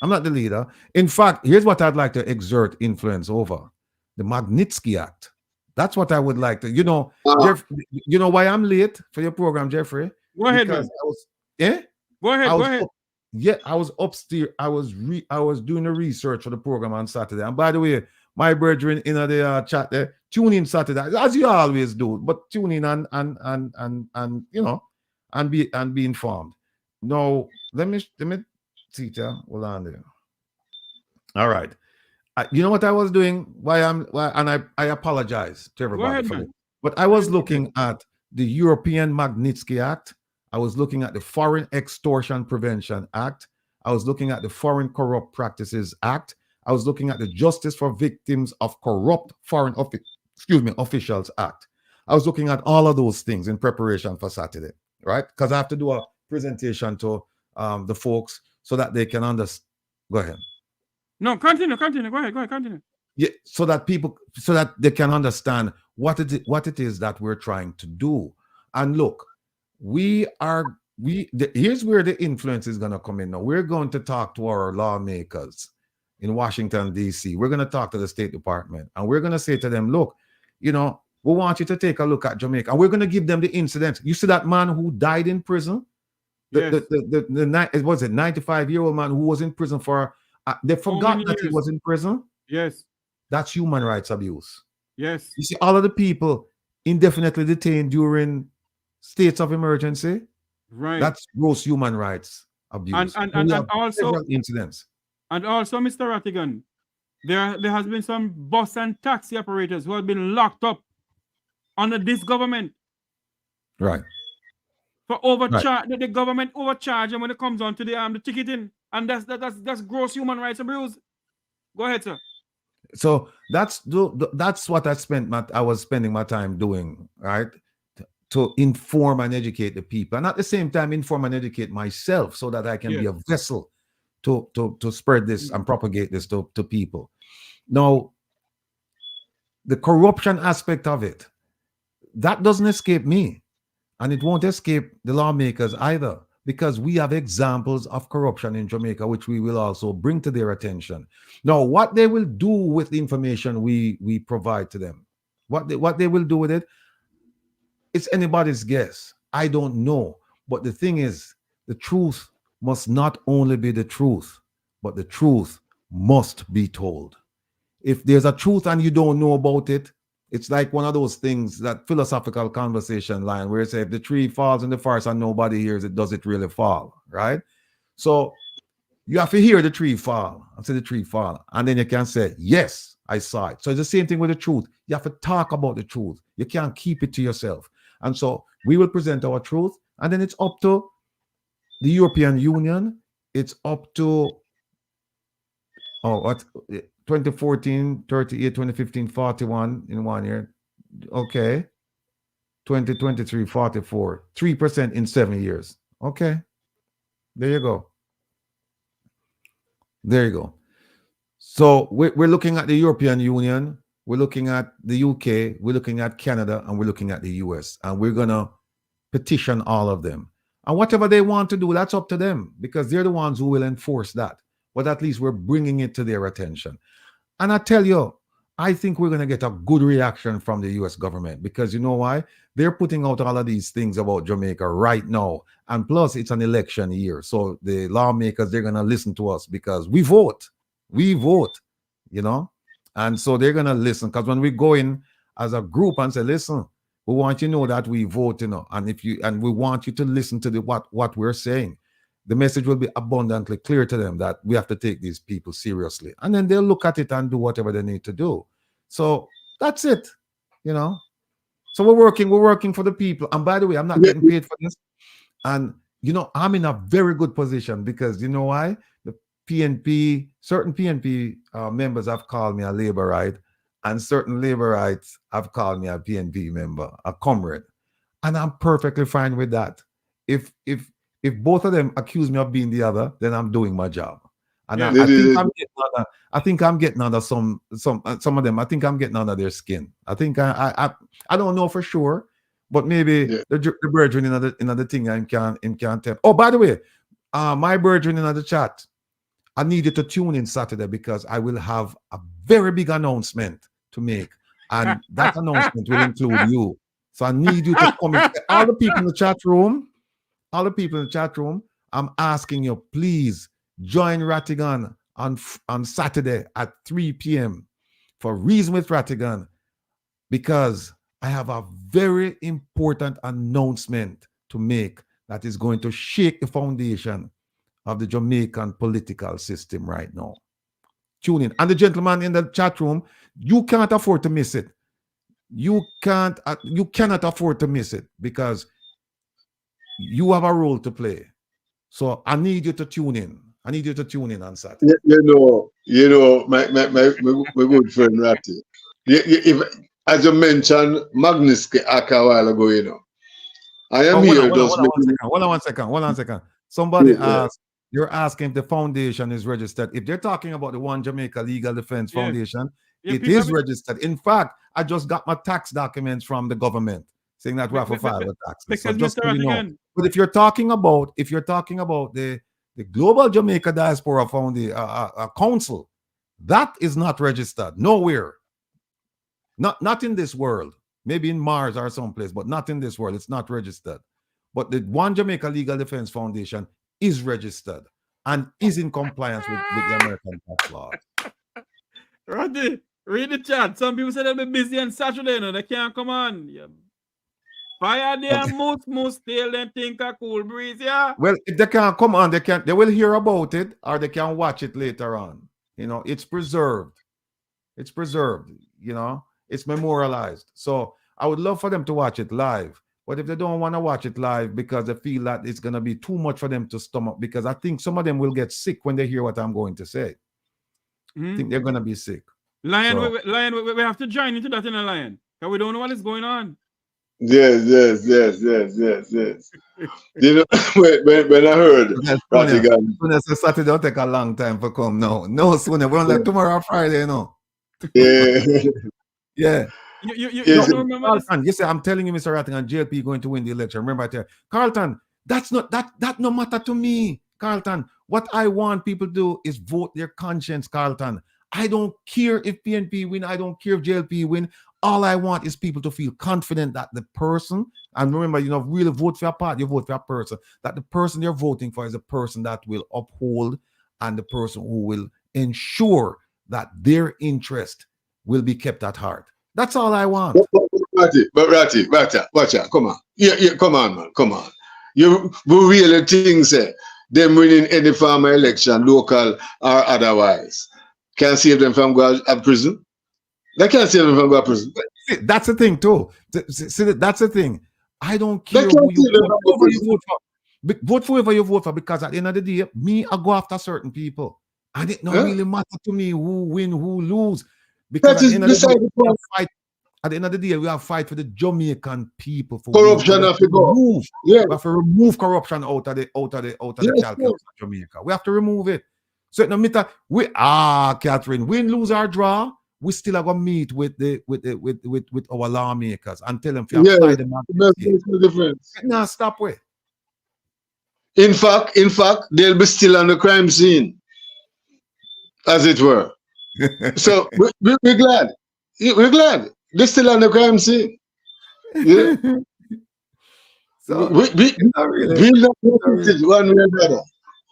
I'm not the leader. In fact, here's what I'd like to exert influence over. The Magnitsky Act. That's what I would like to, you know, Jeff, you know why I'm late for your program, Jeffrey? Go ahead, man. Go ahead. Yeah, I was upstairs. I was doing the research for the program on Saturday. And by the way, my brethren in the chat there, tune in Saturday, as you always do, but tune in and you know, and be informed. Now, let me see there. Hold on there. All right. You know what I was doing? I apologize to everybody for it. But I was looking at the European Magnitsky Act. I was looking at the Foreign Extortion Prevention Act. I was looking at the Foreign Corrupt Practices Act. I was looking at the Justice for Victims of Corrupt Foreign Officials Act. I was looking at all of those things in preparation for Saturday, right? Because I have to do a presentation to the folks so that they can understand. Go ahead. No, continue. Go ahead, continue. Yeah, so that they can understand what it is that we're trying to do. And look, here's where the influence is going to come in now. We're going to talk to our lawmakers in Washington, D.C. We're going to talk to the State Department, and we're going to say to them, look, you know, we want you to take a look at Jamaica, and we're going to give them the incidents. You see that man who died in prison? Yes. It was a 95-year-old man who was in prison for, they forgot that he was in prison. Yes. That's human rights abuse. Yes. You see, all of the people indefinitely detained during states of emergency, right? That's gross human rights abuse. And also incidents. And also, Mr. Rattigan, there has been some bus and taxi operators who have been locked up under this government. Right. For overcharge, the government overcharge them when it comes on to the ticketing, and that's gross human rights abuse. Go ahead, sir. So that's what I was spending my time doing right? To inform and educate the people, and at the same time inform and educate myself so that I can be a vessel to spread this and propagate this to people. Now, the corruption aspect of it, that doesn't escape me, and it won't escape the lawmakers either, because we have examples of corruption in Jamaica, which we will also bring to their attention. Now, what they will do with the information we provide to them, what they will do with it, it's anybody's guess. I don't know. But the thing is, the truth must not only be the truth, but the truth must be told. If there's a truth and you don't know about it, it's like one of those things, that philosophical conversation line where you say, if the tree falls in the forest and nobody hears it, does it really fall? Right? So you have to hear the tree fall and say the tree fall. And then you can say, yes, I saw it. So it's the same thing with the truth. You have to talk about the truth. You can't keep it to yourself. And so we will present our truth. And then it's up to the European Union. It's up to 2014, 38, 2015, 41 in 1 year. Okay. 2023, 44. 3% in 7 years. Okay. There you go. There you go. So we're looking at the European Union, we're looking at the UK, we're looking at Canada, and we're looking at the US. And we're going to petition all of them. And whatever they want to do, that's up to them, because they're the ones who will enforce that. But at least we're bringing it to their attention. And I tell you, I think we're going to get a good reaction from the US government, because you know why? They're putting out all of these things about Jamaica right now. And plus, it's an election year. So the lawmakers, they're going to listen to us because we vote. We vote, you know? And so they're going to listen, because when we go in as a group and say, listen, we want you to know that we vote, you know, and we want you to listen to what we're saying. The message will be abundantly clear to them that we have to take these people seriously. And then they'll look at it and do whatever they need to do. So that's it, you know. So we're working for the people. And by the way, I'm not getting paid for this. And, you know, I'm in a very good position, because you know why? The PNP, certain PNP members have called me a Labourite, and certain Labourites have called me a PNP member, a comrade. And I'm perfectly fine with that. If both of them accuse me of being the other, then I'm doing my job. And I think I'm getting under some of them. I think I'm getting under their skin. I think I don't know for sure, but maybe the brethren in another thing I can't tell. Oh, by the way, my brethren in the chat, I needed to tune in Saturday, because I will have a very big announcement to make, and that announcement will include you. So I need you to come in. All the people in the chat room, I'm asking you, please join Rattigan on Saturday at 3 p.m. for Reason with Rattigan, because I have a very important announcement to make that is going to shake the foundation of the Jamaican political system right now. Tune in. And the gentleman in the chat room, you can't afford to miss it. You cannot afford to miss it, because you have a role to play. So I need you to tune in. I need you to tune in on Saturday. You know, my good friend Ratty. If, as you mentioned, Magnitsky a while ago, you know, I am here just making. Hold on one second. Somebody asked, you're asking if the foundation is registered. If they're talking about the One Jamaica Legal Defense Foundation, it is registered. In fact, I just got my tax documents from the government saying that we have to file the taxes. So just so you know. But if you're talking about the Global Jamaica Diaspora Council, that is not registered nowhere. Not in this world. Maybe in Mars or someplace, but not in this world. It's not registered. But the One Jamaica Legal Defense Foundation is registered and is in compliance with the American tax laws. Roddy, read the chat. Some people say they'll be busy on Saturday, they can't come on. Yeah. Fire their moose tail, then think a cool breeze, yeah. Well, if they can't come on, they will hear about it, or they can watch it later on. You know, it's preserved. It's preserved, you know, it's memorialized. So I would love for them to watch it live. But if they don't want to watch it live because they feel that it's going to be too much for them to stomach, because I think some of them will get sick when they hear what I'm going to say. I think they're going to be sick. Lion, we have to join into that in a Lion, because we don't know what is going on. Yes. You know, when I heard Yes, Sonia. Ratigan, Sonia says Saturday don't take a long time for come now. No, Sonia, we're only tomorrow or Friday, you know. yeah, Yeah. You yes, don't remember this? Carlton, you say I'm telling you, Mr. Rattingham, JLP going to win the election. Remember I tell you, Carlton, that's not that no matter to me, Carlton. What I want people to do is vote their conscience, Carlton. I don't care if PNP win, I don't care if JLP win. All I want is people to feel confident that the person, and remember, you know, really vote for a party, you vote for a person, that the person you're voting for is a person that will uphold and the person who will ensure that their interest will be kept at heart. That's all I want. Ratty, watch out, come on. Yeah, come on, man, come on. You really think say them winning any farmer election, local or otherwise, can save them from going to prison? They can't save them from going to prison. See, that's the thing too. See, that's the thing. I don't They care can't who you save them vote, from whoever you prison. vote for. Vote for whoever you vote for, because at the end of the day, me, I go after certain people. And it don't Huh? really matter to me who win, who lose. Because That at the is end of the day, beside the we have point. fight. At the end of the day, we have fight for the Jamaican people. For Corruption we have have to to go. remove. Yeah, We have to remove corruption out of the yes, calculus of Jamaica. We have to remove it. So no matter Catherine, win, lose or draw, we still are gonna meet with our lawmakers and tell them if you yes. apply the That's magnitsky. the difference. Now stop with. In fact, they'll be still on the crime scene, as it were. So we're glad. We're glad. They're still on the crime scene. Yeah. So We it's not really. will not be Not really. affected one way or the other.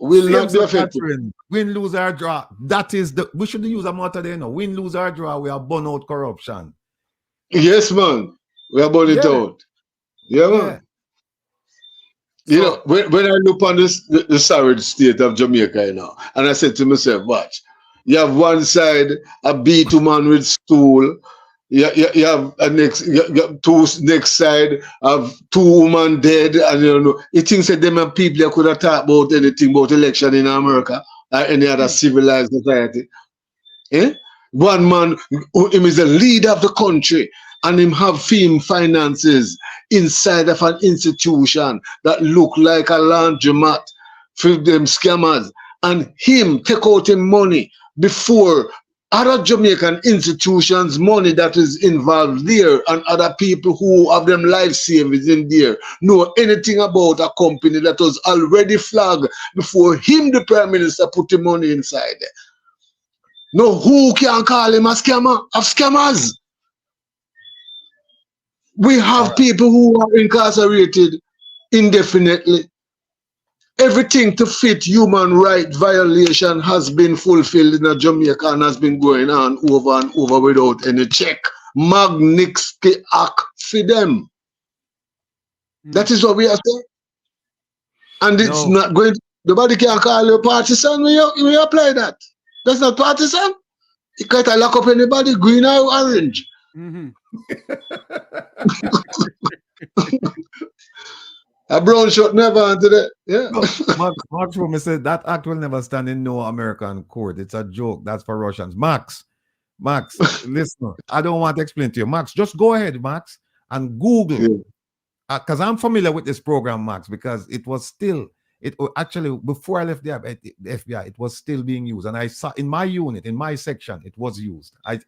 Will Same not be so affected. Catherine. Win, lose or draw. That is we should use a motto there. No, win, lose or draw. We are burn out corruption. Yes, man. We are burning it Yeah, out. Yeah, man. yeah. You know, So when I look on the savage state of Jamaica, you know, and I said to myself, watch, you have one side a B2 man with stool, you have a you have two next side of two women dead, and you know, it thinks that them and people that could have talked about anything about election in America or any other civilized society. Eh? One man, him is the leader of the country, and him have film finances inside of an institution that look like a laundromat for them scammers, and him take out him money before other Jamaican institutions money that is involved there, and other people who have them life savings in there know anything about a company that was already flagged before him, the prime minister, put the money inside there. No, who can call him a scammer? Of scammers. We have people who are incarcerated indefinitely. Everything to fit human right violation has been fulfilled in Jamaica and has been going on over and over without any check. Magnitsky Act for them. That is what we are saying. And it's not going to, nobody can call you partisan when you apply that. That's not partisan. You can't lock up anybody, green or orange. A brown shirt never onto that. Yeah. No, Max Rome said that act will never stand in no American court. It's a joke. That's for Russians. Max, listen, I don't want to explain to you. Max, just go ahead, Max, and Google. Because I'm familiar with this program, Max, because it was still, actually, before I left the FBI, it was still being used. And I saw in my unit, in my section, it was used. I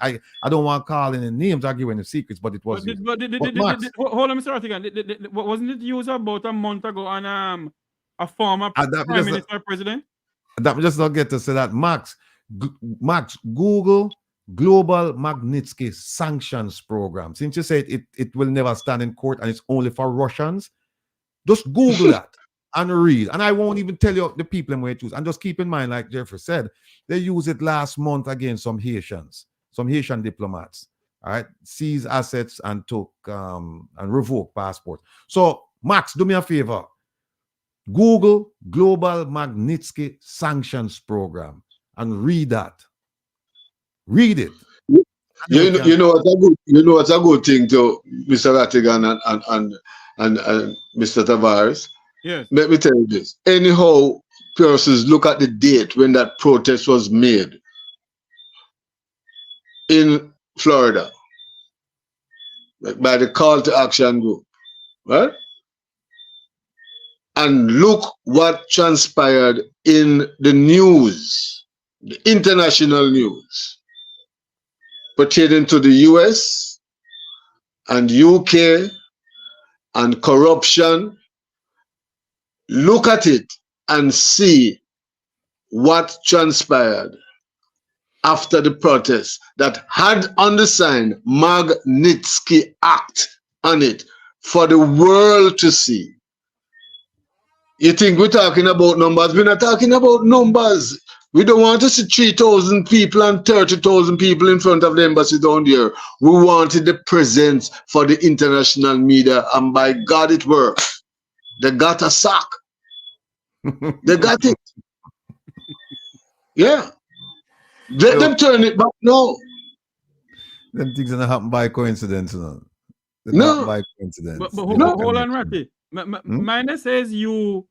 don't want to call any names or give any secrets, but it was used. Hold on, Mr. Rattigan. Wasn't it used about a month ago on a former prime minister president? That just not get to say that. Max, Google Global Magnitsky Sanctions Program. Since you said it will never stand in court and it's only for Russians, just Google that and read. And I won't even tell you the people and where to use. And just keep in mind, like Jeffrey said, they used it last month against some Haitians, some Haitian diplomats. All right, seize assets and took and revoke passports. So, Max, do me a favor. Google Global Magnitsky Sanctions Program and read that. Read it. You know what's a good thing to Mr. Rattigan and Mr. Tavares? Yes. Let me tell you this. Anyhow, persons look at the date when that protest was made in Florida by the Call to Action group. right? And look what transpired in the news, the international news, pertaining to the US and UK and corruption. Look at it and see what transpired after the protest that had on the sign Magnitsky Act on it for the world to see. You think we're talking about numbers? We're not talking about numbers. We don't want to see 3,000 people and 30,000 people in front of the embassy down there. We wanted the presence for the international media, and by God, it worked. They got a sack. They got it. Yeah. Let them turn it back now. Them things don't happen by coincidence, no. No. Not by coincidence. But hold on, Ratty. Mine says you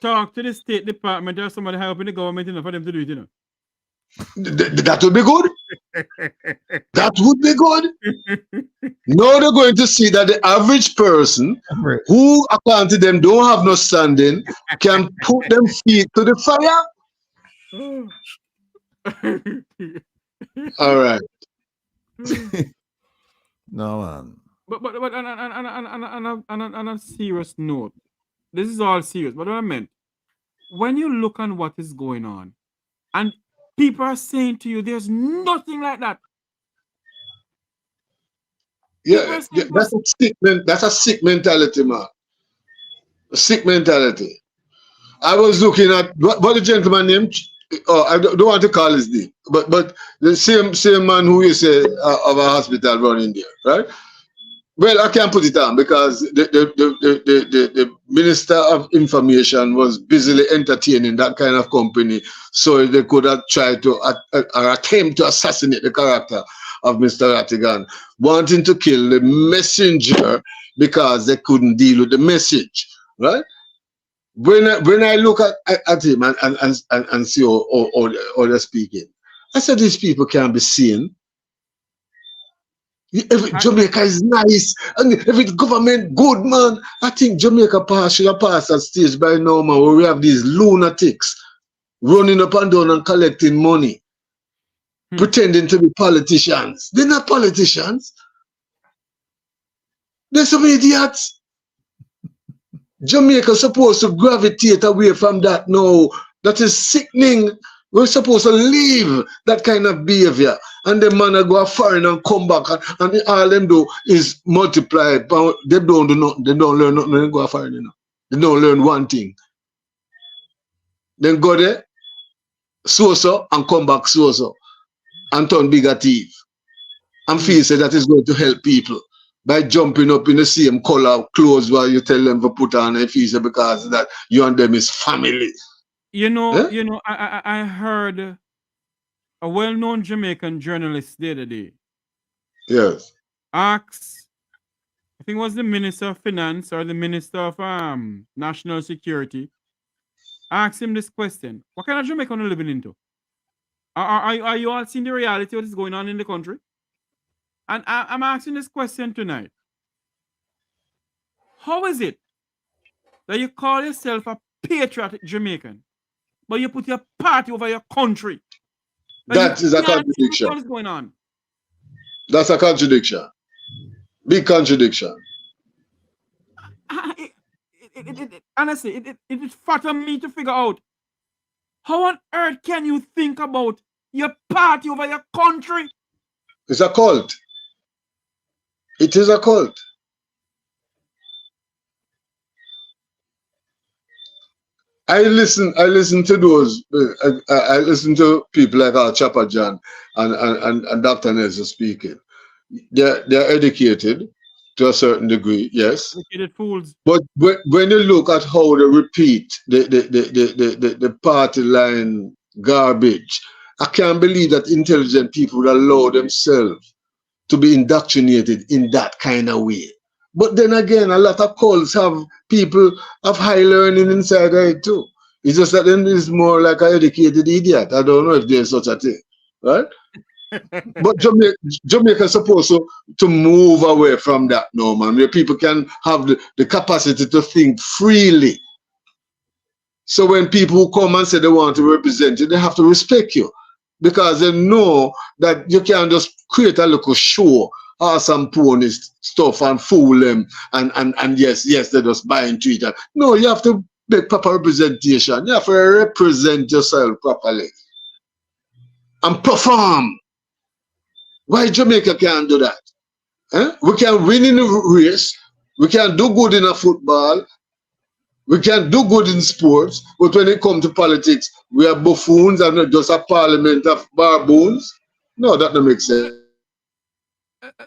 talk to the State Department or somebody helping the government, for them to do it, That would be good. That would be good. Now they're going to see that the average person who, according to them, don't have no standing, can put them feet to the fire. All right. No, man. But on a serious note, this is all serious. But what I meant, when you look on what is going on, and people are saying to you, there's nothing like that. Yeah, that's a sick mentality, man. A sick mentality. I was looking at what the gentleman named. Oh, I don't want to call his name, but the same man who you say of a hospital running there, right? Well, I can't put it on because the Minister of Information was busily entertaining that kind of company, so they could have tried to or attempt to assassinate the character of Mr. Rattigan, wanting to kill the messenger because they couldn't deal with the message, right? When I look at him and see how they're speaking, I said these people can't be seen. If Jamaica is nice and if it's government good, man, I think Jamaica should have passed that stage by now, man, where we have these lunatics running up and down and collecting money, pretending to be politicians. They're not politicians. They're some idiots. Jamaica is supposed to gravitate away from that now. That is sickening. We're supposed to leave that kind of behavior. And the man go foreign and come back and all them do is multiply. They don't do nothing. They don't learn nothing. They go foreign, you know. They don't learn one thing. Then go there, so and come back so and turn bigger thief. And feel say that is going to help people by jumping up in the same color clothes while you tell them to put on a feature because that you and them is family. You know, I heard a well-known Jamaican journalist the other day. Yes. Asked, I think it was the Minister of Finance or the Minister of National Security, asked him this question: what kind of Jamaica are you living into? Are you all seeing the reality of what is going on in the country? And I'm asking this question tonight. How is it that you call yourself a patriotic Jamaican, but you put your party over your country? That is a contradiction. What is going on? That's a contradiction. Big contradiction. Honestly, it is fatter me to figure out how on earth can you think about your party over your country? It's a cult. It is a cult. I listen to those. I listen to people like our Chapper John and Dr. Nelson speaking. They're educated to a certain degree, yes. Educated fools. But when you look at how they repeat the party line garbage, I can't believe that intelligent people would allow themselves to be indoctrinated in that kind of way. But then again, a lot of cults have people of high learning inside it too. It's just that then it's more like an educated idiot. I don't know if there's such a thing, right? But Jamaica is supposed to move away from that now, man, where people can have the capacity to think freely. So when people who come and say they want to represent you, they have to respect you. Because they know that you can't just create a little show or some pony stuff and fool them and yes, they're just buying to it. No, you have to make proper representation. You have to represent yourself properly and perform. Why Jamaica can't do that? We can win in a race, we can do good in a football, we can do good in sports, but when it comes to politics, we are buffoons and not just a parliament of baboons. No, that doesn't make sense.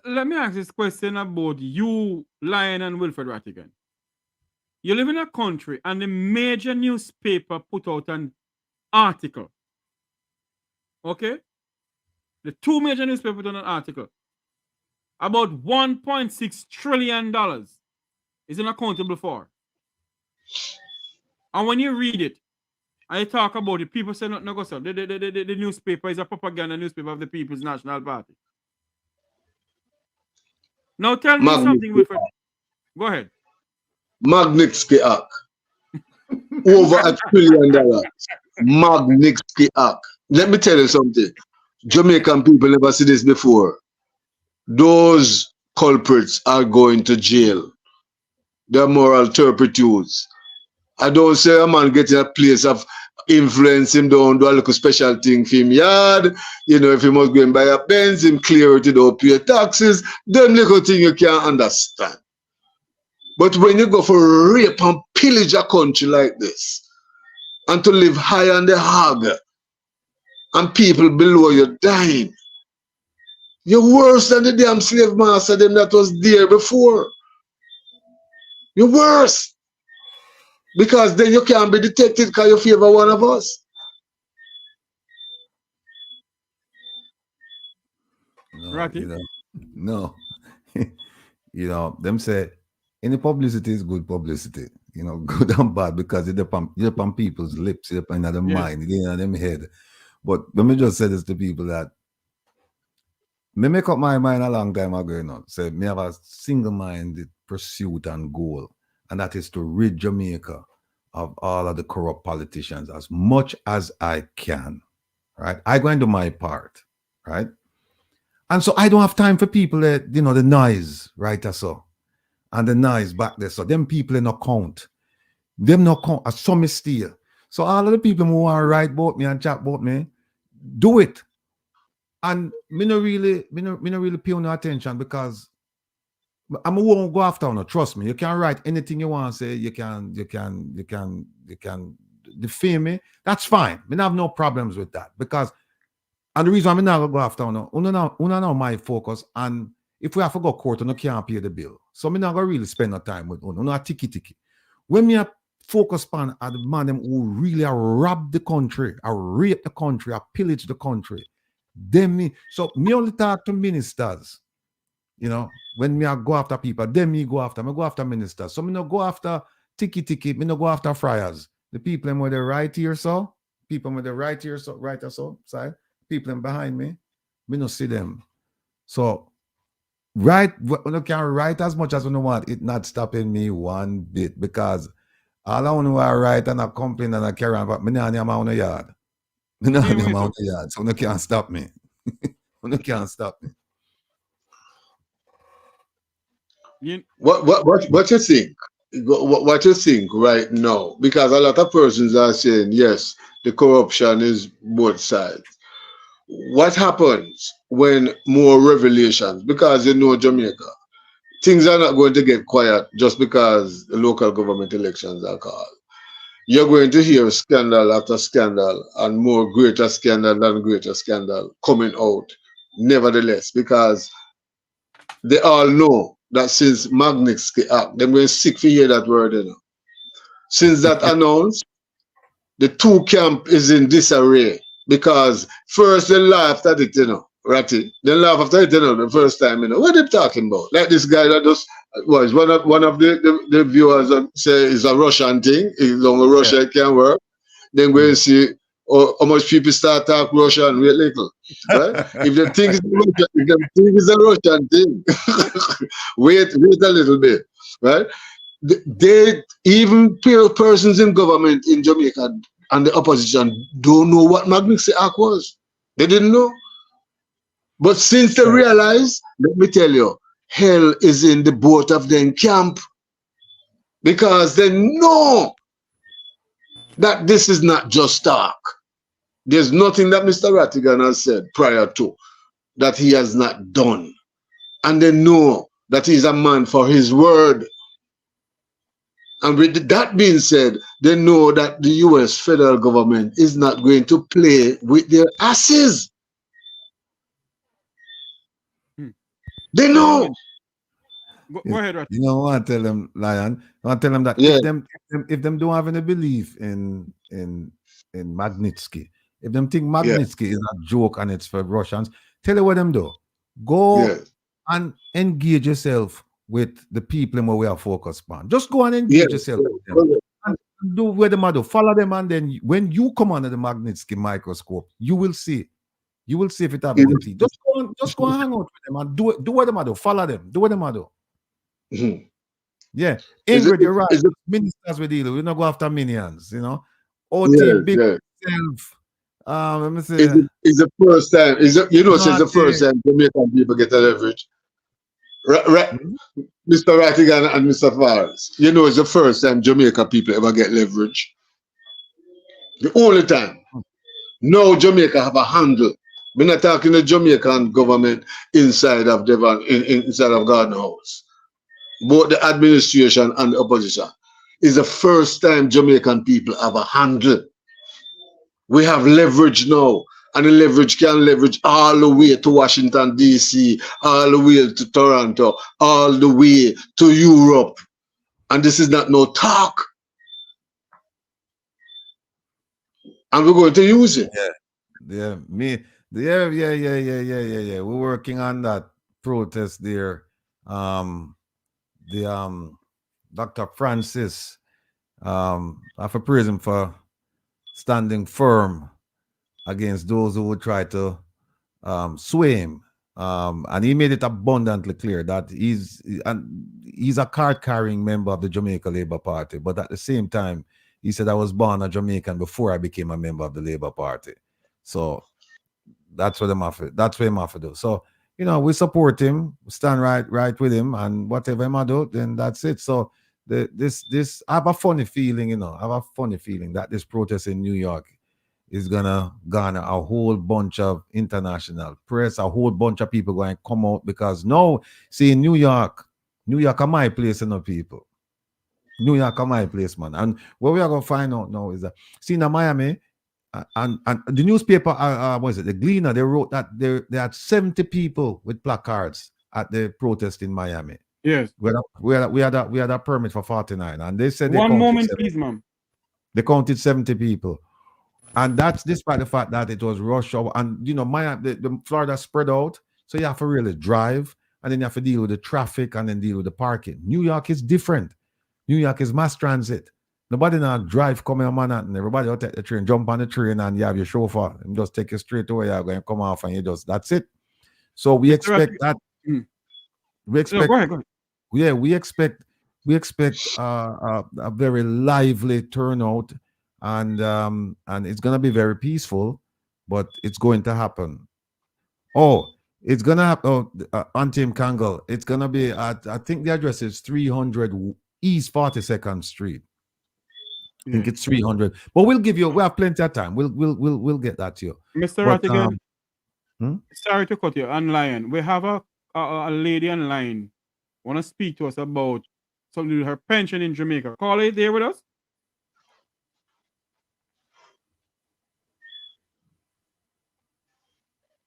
Let me ask this question about you, Lion and Wilfred Rattigan. You live in a country and the major newspaper put out an article. Okay? The two major newspapers put out an article about $1.6 trillion is unaccountable for. And when you read it, and you talk about it, people say nothing goes on. The newspaper is a propaganda newspaper of the People's National Party. Now tell me something, Wilfred. Go ahead. Magnitsky Act. Over $1 trillion. Magnitsky Act. Let me tell you something. Jamaican people never see this before. Those culprits are going to jail. They're moral turpitudes. I don't say a man get in a place of influence him, don't do a little special thing for him yard. You know, if he must go and buy a Benz, him clear it, he don't pay taxes. Them little thing you can't understand. But when you go for rape and pillage a country like this, and to live high on the hog, and people below you dying, you're worse than the damn slave master them that was there before. You're worse. Because then you can't be detected because you favor one of us. No, no. You know, them say any publicity is good publicity. You know, good and bad because it depends on people's lips, it depends on their mind, it depends on them head. But let me just say this to people that me make up my mind a long time ago, you know. Say me have a single-minded pursuit and goal, and that is to rid Jamaica of all of the corrupt politicians as much as I can. Right? I go and do my part, right? And so I don't have time for people that, you know, the noise, right? Or so. And the noise back there. So them people no count. Them no count. As some is still. So all of the people who want to write about me and chat about me, do it. And me no really pay no attention because I won't go after no. Trust me. You can write anything you want to say. You can defame me. That's fine. Me have no problems with that because. And the reason I'm not going to go after una know my focus. And if we have to go to court, you can't pay the bill. So I'm not going to really spend no time with una tiki. When me are focused on the man them who really rob the country, rape the country, pillage the country, then me only talk to ministers. You know, when me I go after people, then me go after ministers. So me no go after tiki, me no go after friars. The people them with the right here, so people with the right here, so right or so side. People behind me no see them. So write, you can write as much as you want. It not stopping me one bit because all I want to write and I complain and I carry on, but me not am on the yard. Me not am on the yard, so you can't stop me. You can't stop me. What you think? What you think right now? Because a lot of persons are saying yes, the corruption is both sides. What happens when more revelations? Because you know Jamaica, things are not going to get quiet just because the local government elections are called. You're going to hear scandal after scandal and more greater scandal than greater scandal coming out. Nevertheless, because they all know that since Magnitsky Act, they're going sick to hear that word, you know. Since that announced, the two camp is in disarray. Because first they laughed at it, you know, Ratty. They laughed after it, you know, the first time, you know. What are they talking about? Like this guy that just was one of the viewers that say it's a Russian thing. It's only Russia can work. Then we see or how much people start talk Russian, wait little. Right? If they think it's a Russian, if they think it's a Russian thing, wait a little bit. Right? They even persons in government in Jamaica and the opposition don't know what Magnitsky Act was. They didn't know. But since they realize, let me tell you, hell is in the both of them camp. Because they know that this is not just talk. There's nothing that Mr. Rattigan has said prior to that he has not done. And they know that he's a man for his word. And with that being said, they know that the US federal government is not going to play with their asses. They know. Go ahead, Rat. You know, I want to tell them, Lion. I want to tell them that if them don't have any belief in Magnitsky, if them think Magnitsky is a joke and it's for Russians, tell you what them do. Go and engage yourself with the people where we are focused on. Just go and engage yourself with them. And do what them do. Follow them, and then when you come under the Magnitsky microscope, you will see. You will see if it have anything. Just go and hang out with them and do what them do. Follow them. Do what them do. Mm-hmm. Yeah, Ingrid, you're right. Ministers we deal with. We don't go after minions, you know. OT big self. Let me say. It's the first time. It's the first time Jamaican people get a leverage. Mr. Rattigan and Mr. Fares. You know, it's the first time Jamaica people ever get leverage. The only time. Now Jamaica have a handle. We're not talking the Jamaican government inside of Devon, inside of Garden House. Both the administration and the opposition. It's the first time Jamaican people have a handle. We have leverage now. And the leverage can leverage all the way to Washington, D.C., all the way to Toronto, all the way to Europe. And this is not no talk. And we're going to use it. Yeah. We're working on that protest there. Dr. Francis, I have to praise him for standing firm against those who would try to sway him. And he made it abundantly clear that he's a card-carrying member of the Jamaica Labour Party, but at the same time, he said, I was born a Jamaican before I became a member of the Labour Party. So that's what I'm after. That's what I'm after do. So, you know, we support him, stand right with him, and whatever him do, then that's it. So this I have a funny feeling, you know, that this protest in New York is gonna garner a whole bunch of international press, a whole bunch of people going to come out, because now, see, in New York are my place, you know, people. New York are my place, man. And what we are going to find out now is that, see, in Miami, and the newspaper, what is it, the Gleaner, they wrote that they had 70 people with placards at the protest in Miami. Yes. We had a permit for 49, and they said one moment, please, ma'am. They counted 70 people. And that's despite the fact that it was rush hour. And, you know, the Florida spread out. So you have to really drive, and then you have to deal with the traffic and then deal with the parking. New York is different. New York is mass transit. Nobody now drive coming on Manhattan. Everybody will take the train, jump on the train, and you have your chauffeur and just take you straight to where you're going to come off, and you just, that's it. So we expect that. We expect, go ahead. Yeah, we expect a very lively turnout. And it's gonna be very peaceful, but it's going to happen. It's gonna happen. Antim Kangal. It's gonna be at, I think the address is 300 East 42nd Street. I think it's 300. But we have plenty of time. We'll get that to you. Mr. Rattigan, sorry to cut you. Online, we have a lady online want to speak to us about something with her pension in Jamaica. Call it there with us.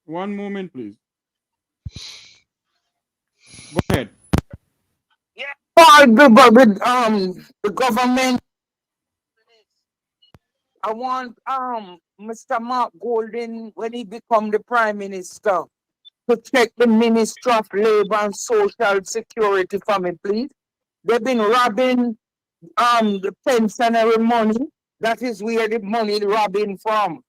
One moment, please. Go ahead. Yeah, the government. I want Mr. Mark Golden, when he become the Prime Minister, to check the Ministry of Labor and Social Security for me, please. They've been robbing the pensionary money. That is where the money is robbing from.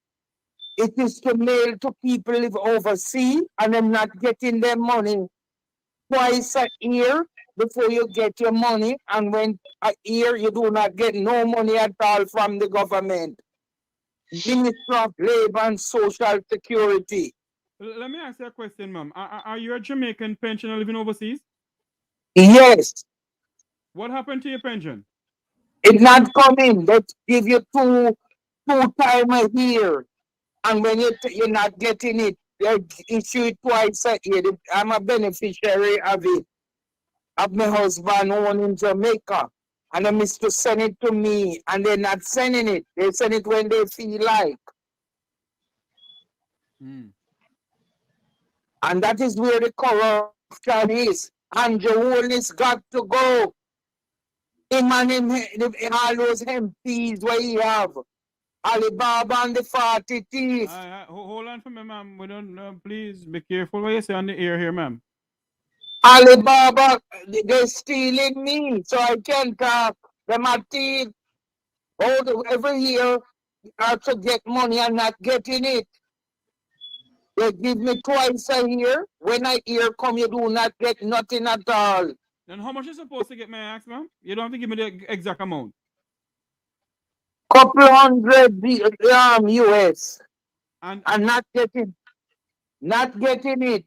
it is to mail to people live overseas and them not getting their money twice a year before you get your money, and when a year you do not get no money at all from the government. Ministry of Labor and Social Security. Let me ask you a question, ma'am. Are you a Jamaican pensioner living overseas? Yes, What happened to your pension? it not coming. They give you two time a year, and when you're not getting it, they issue it twice a year. I'm a beneficiary of it. Of my husband own in Jamaica, and they used to send it to me, and they're not sending it. They send it when they feel like, and that is where the corruption is. And Joel got to go. Him and all those MPs where he have. Alibaba and the 40 thief. Hold on for me, ma'am. We don't, please be careful what you say on the air here, ma'am. Alibaba, they're stealing me, so I can't talk. Them are thief. Every year, I have to get money and not getting it. They give me twice a year. When I year come, you do not get nothing at all. Then how much you supposed to get, may I ask, ma'am? You don't have to give me the exact amount. Couple hundred US. And not getting it.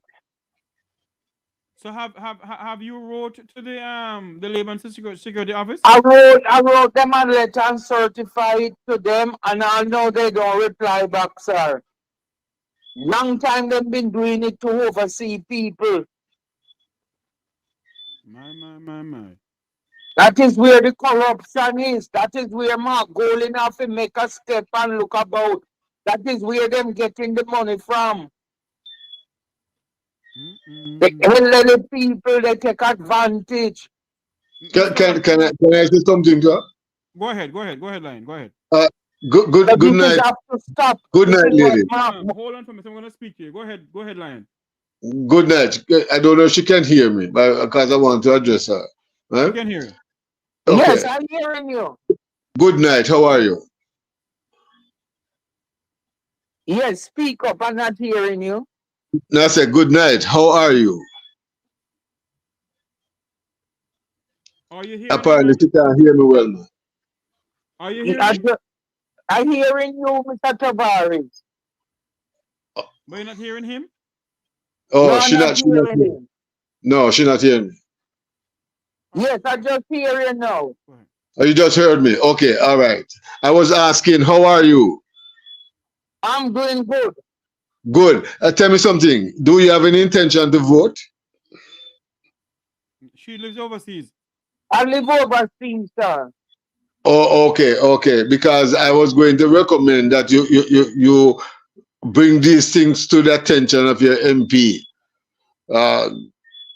so have you wrote to the Labor and Security Office? I wrote them a letter and certified to them, and I know they don't reply back, sir. Long time they've been doing it to oversee people. My. That is where the corruption is. That is where Mark Golding have to make a step and look about. That is where them getting the money from. The elderly people, they take advantage. Can I say something to her? Go ahead, Lion. Go ahead. Good night. Have to stop. Good night, lady. Hold on for me. I'm going to speak to you. Go ahead, Lion. Good night. I don't know if she can hear me, but because I want to address her. Huh? I can hear you. Okay. Yes, I'm hearing you. Good night. How are you? Yes, speak up. I'm not hearing you. No, I said good night. How are you? Are you hearing Apparently, me? she can't hear me well, man. Are you hearing me? I'm hearing you, Mr. Tavares. But you're not hearing him? Oh, no, she not hearing him. No, she not hearing me. Yes, I just hear you now. Oh, you just heard me. Okay, all right. I was asking, how are you? I'm doing good. Good. Tell me something. Do you have any intention to vote? She lives overseas. I live overseas, sir. Oh, okay. Because I was going to recommend that you bring these things to the attention of your MP.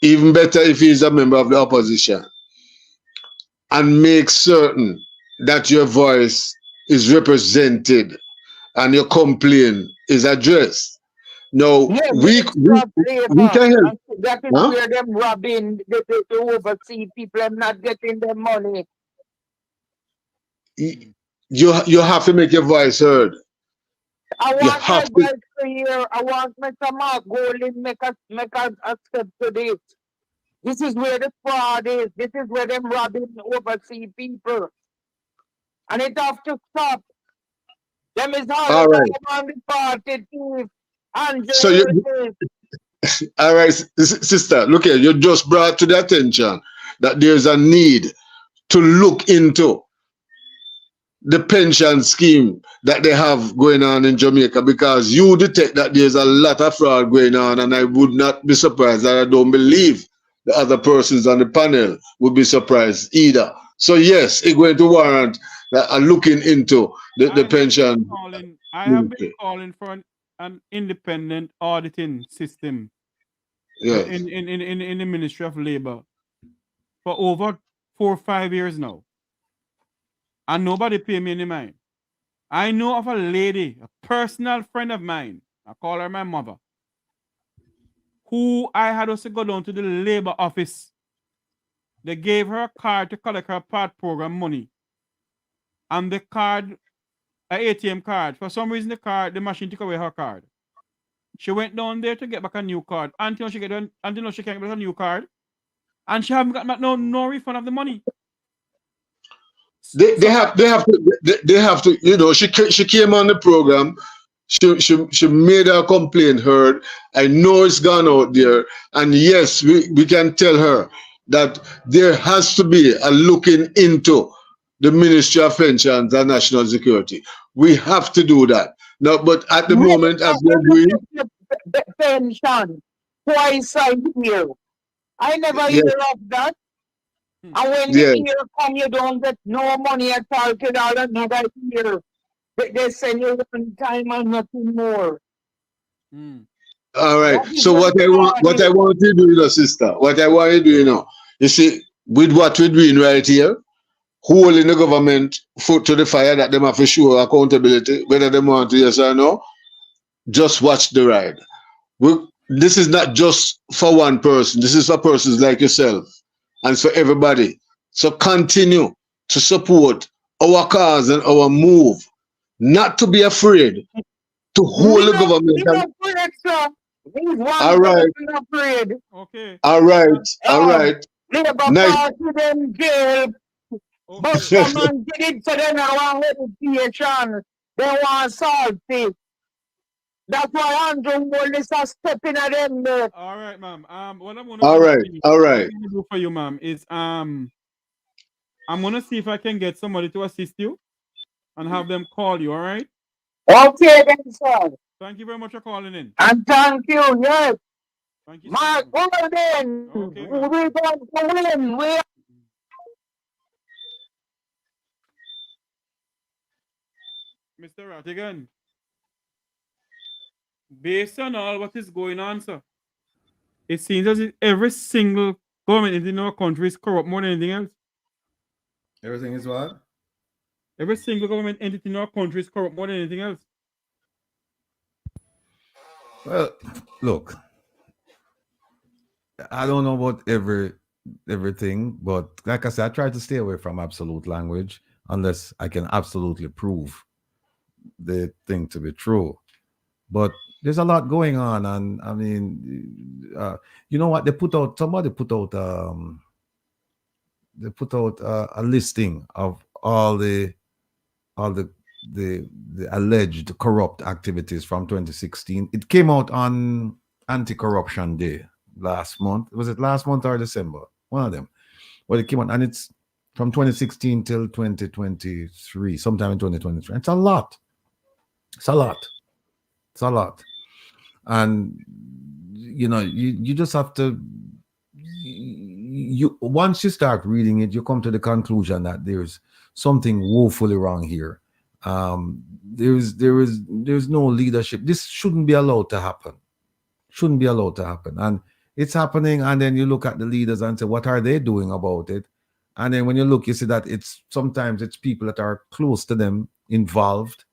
Even better if he's a member of the opposition. And make certain that your voice is represented and your complaint is addressed. No, yeah, we can help. That is where them robbing the overseas people and not getting their money. You have to make your voice heard. I want my voice to hear. I want Mr. Mark Golding make a step to this. This is where the fraud is. This is where them robbing overseas people. And it have to stop. Them is all right. On the party thief. So all right, sister, look here, you just brought to the attention that there's a need to look into the pension scheme that they have going on in Jamaica, because you detect that there's a lot of fraud going on, and I would not be surprised, and I don't believe the other persons on the panel would be surprised either. So yes, it's going to warrant looking into the pension. I have been calling for an independent auditing system in the Ministry of Labor for over 4 or 5 years now. And nobody pay me any mind. I know of a lady, a personal friend of mine, I call her my mother, who I had to go down to the labor office. They gave her a card to collect her part program money. And the card an ATM card. For some reason, the machine took away her card. She went down there to get back a new card. Until she can't get back a new card. And she haven't got back no refund of the money. They have to, you know, she came on the program. She made her complaint heard. I know it's gone out there. And yes, we can tell her that there has to be a looking into the Ministry of Pensions and National Security. We have to do that. No, but at the moment, as we agree, pension twice a year. I never hear of that. And when the year come, you don't get no money at all till another year. They send you one time and nothing more. All right. So what I want you to do, you know, sister, what I want you to do, you know, you see, with what we're doing right here, holding the government foot to the fire that they have to show accountability, whether they want to, yes or no, just watch the ride. This is not just for one person. This is for persons like yourself and for everybody. So continue to support our cause and our move. Not to be afraid to hold the government. All right. Okay. All right. All right. Labour Party them jail. But someone did it so they don't want meditation. They want salty. That's why Andrew Wallace are stepping at them there. All right, ma'am. What I'm gonna do for you, ma'am, is I'm gonna see if I can get somebody to assist you and have them call you, all right? Okay then, sir. Thank you very much for calling in. And thank you, yes. Thank you. Mark Golden. Okay, We're going to win. Mr. Rattigan, based on all what is going on, sir, it seems as if every single government in our country is corrupt more than anything else. Everything is what? Every single government entity in our country is corrupt more than anything else. Well, look, I don't know about everything, but like I said, I try to stay away from absolute language unless I can absolutely prove the thing to be true. But there's a lot going on, and I mean, you know what? Somebody put out a listing of all the alleged corrupt activities from 2016. It came out on Anti-Corruption Day last month. Was it last month or December? One of them. Well, it came out, and it's from 2016 till 2023, sometime in 2023. It's a lot. It's a lot. It's a lot. And you know, you just have to. Once you start reading it, you come to the conclusion that there's something woefully wrong here. There's no leadership. This shouldn't be allowed to happen. Shouldn't be allowed to happen. And it's happening. And then you look at the leaders and say, what are they doing about it? And then when you look, you see that sometimes it's people that are close to them involved,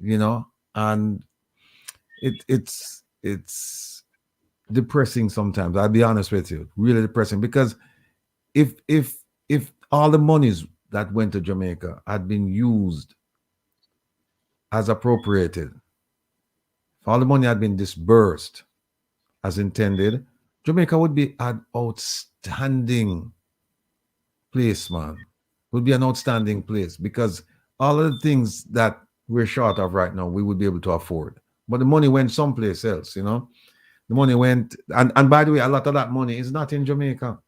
you know, and it's depressing sometimes. I'll be honest with you, really depressing, because if all the monies that went to Jamaica had been used as appropriated, if all the money had been disbursed as intended, Jamaica would be an outstanding place, man. Would be an outstanding place, because all of the things that we're short of right now, we would be able to afford. But the money went someplace else, you know. The money went, and by the way, a lot of that money is not in Jamaica.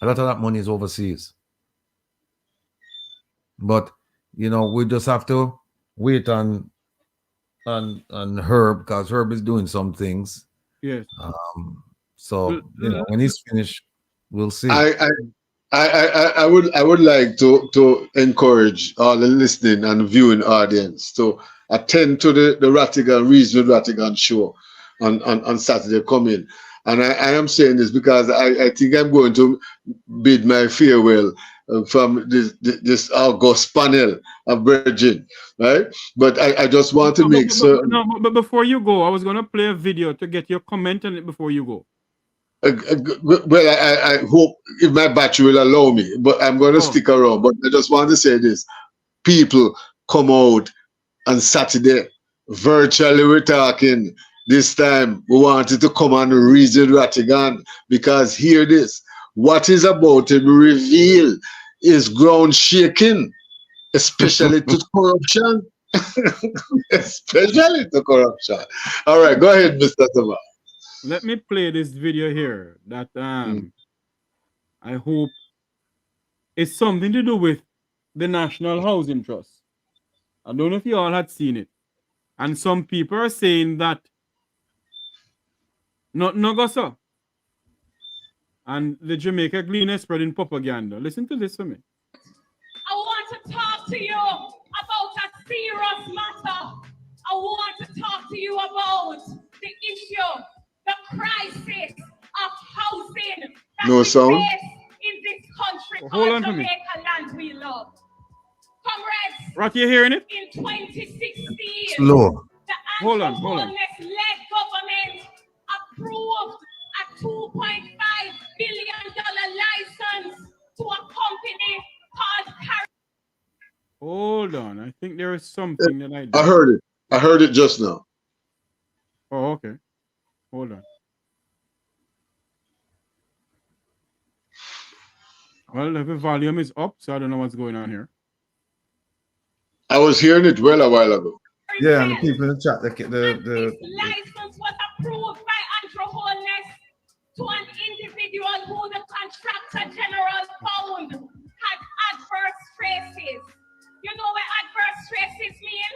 A lot of that money is overseas. But you know, we just have to wait on Herb, because Herb is doing some things. Yes. So you know, when he's finished, we'll see. I would like to encourage all the listening and viewing audience to attend to the Rattigan Regional Rattigan show on Saturday coming. And I am saying this because I think I'm going to bid my farewell from this August panel of Virgin, right? But I just want to make certain. But before you go, I was going to play a video to get your comment on it before you go. Well, I hope if my battery will allow me, but I'm going to stick around. But I just want to say this. People, come out on Saturday. Virtually we're talking. This time we wanted to come and reason Rattigan because hear this. What is about to be revealed is ground shaking, especially to corruption. Especially to corruption. All right, go ahead, Mr. Sama. Let me play this video here that I hope is something to do with the National Housing Trust. I don't know if you all had seen it. And some people are saying that not go so. And the Jamaica Glean is spreading propaganda. Listen to this for me. I want to talk to you about a serious matter. I want to talk to you about the issue, the crisis of housing that No we sound? face in this country Hold called on for me. Jamaica land we love. Comrades, Right, you hearing it? in 2016, Slow. the Hold on. Anthropologist-led government approved a $2.5 billion license to a company called Hold on. I think there is something that I did. I heard it. I heard it just now. Oh, okay. Hold on. Well, the volume is up, so I don't know what's going on here. I was hearing it well a while ago. Yeah, and the people in the chat, This license was approved by Andrew Holness to an individual who the contractor general found had adverse traces. You know what adverse traces mean?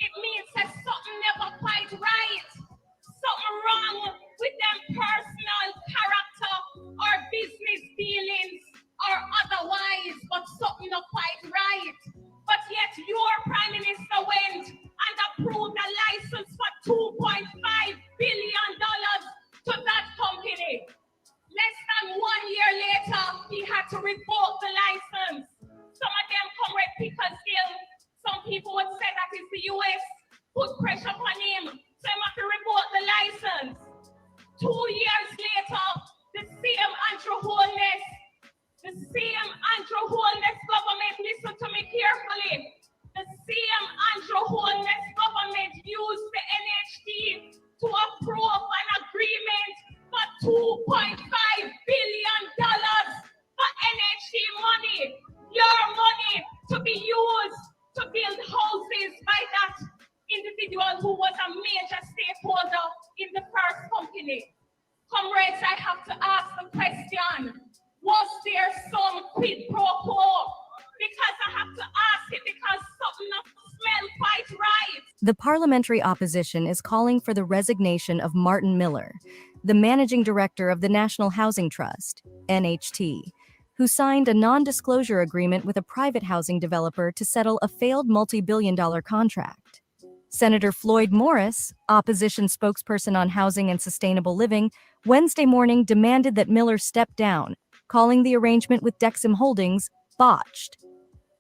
It means that something never quite right. Something wrong with them personal character or business dealings or otherwise, but something not quite right. But yet your prime minister went and approved a license for $2.5 billion to that company. Less than 1 year later, he had to revoke the license. Some of them come with Pickersgill. Some people would say that it's the US put pressure on him, so he had to revoke the license. 2 years later, the same Andrew Holness government, listen to me carefully. The same Andrew Holness government used the NHT to approve an agreement for $2.5 billion for NHT money, your money, to be used to build houses by that individual who was a major stakeholder in the first company. Comrades, I have to ask the question, was there some quid pro quo? Because I have to ask it because something not smell quite right. The parliamentary opposition is calling for the resignation of Martin Miller, the managing director of the National Housing Trust, NHT, who signed a non-disclosure agreement with a private housing developer to settle a failed multi-billion-dollar contract. Senator Floyd Morris, opposition spokesperson on housing and sustainable living, Wednesday morning demanded that Miller step down, calling the arrangement with Dexim Holdings botched.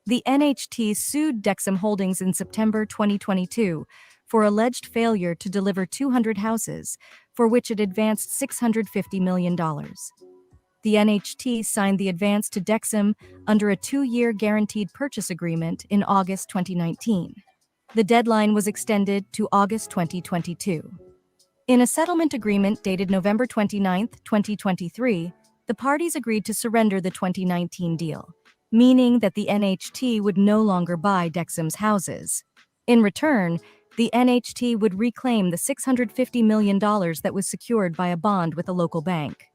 The NHT sued Dexim Holdings in September 2022 for alleged failure to deliver 200 houses, for which it advanced $650 million. The NHT signed the advance to Dexim under a 2-year guaranteed purchase agreement in August 2019. The deadline was extended to August 2022. In a settlement agreement dated November 29, 2023, the parties agreed to surrender the 2019 deal, meaning that the NHT would no longer buy Dexim's houses. In return, the NHT would reclaim the $650 million that was secured by a bond with a local bank.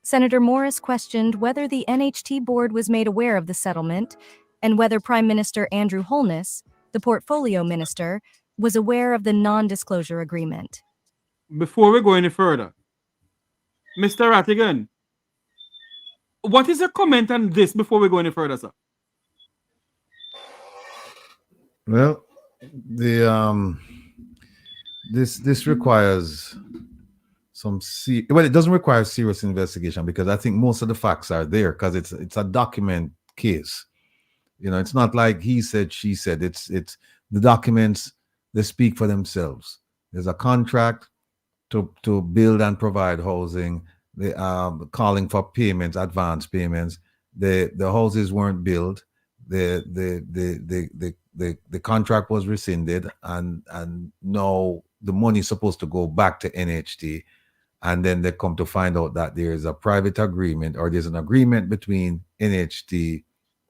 Senator Morris questioned whether the NHT board was made aware of the settlement and whether Prime Minister Andrew Holness, the portfolio minister, was aware of the non-disclosure agreement. Before we go any further, Mr. Rattigan, what is your comment on this before we go any further, sir? Well, the this requires some well, it doesn't require serious investigation because I think most of the facts are there because it's a document case. You know, it's not like he said, she said. It's the documents, they speak for themselves. There's a contract to build and provide housing. They are calling for payments, advance payments. The houses weren't built. the contract was rescinded, and now the money is supposed to go back to NHT, and then they come to find out that there is a private agreement, or there's an agreement between NHT,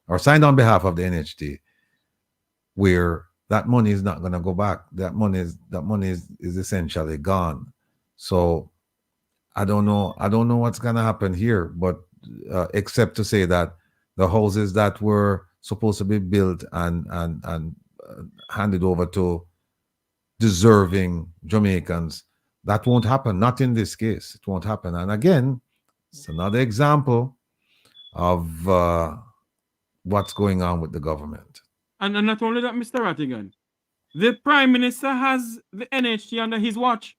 or signed on behalf of the NHT, where that money is not going to go back. That money is essentially gone. So I don't know what's going to happen here, but except to say that the houses that were supposed to be built and handed over to deserving Jamaicans, that won't happen. Not in this case. It won't happen. And again, it's another example of what's going on with the government. And not only that, Mr. Rattigan, the Prime Minister has the NHT under his watch.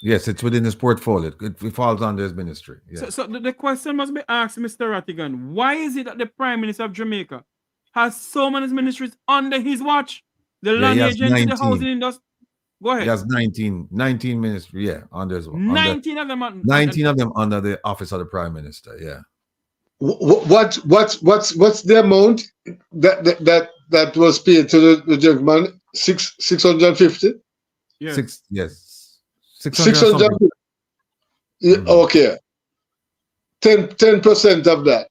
Yes, it's within his portfolio. It falls under his ministry. Yes. So the question must be asked, Mr. Rattigan, why is it that the Prime Minister of Jamaica has so many ministries under his watch? The land agency, the housing industry. Go ahead. He has 19 ministries, under his watch. 19 of them. 19 of them under the office of the Prime Minister, yeah. What's the amount that was paid to the gentleman? 650? Yes. Yes. 600. Okay. 10% of that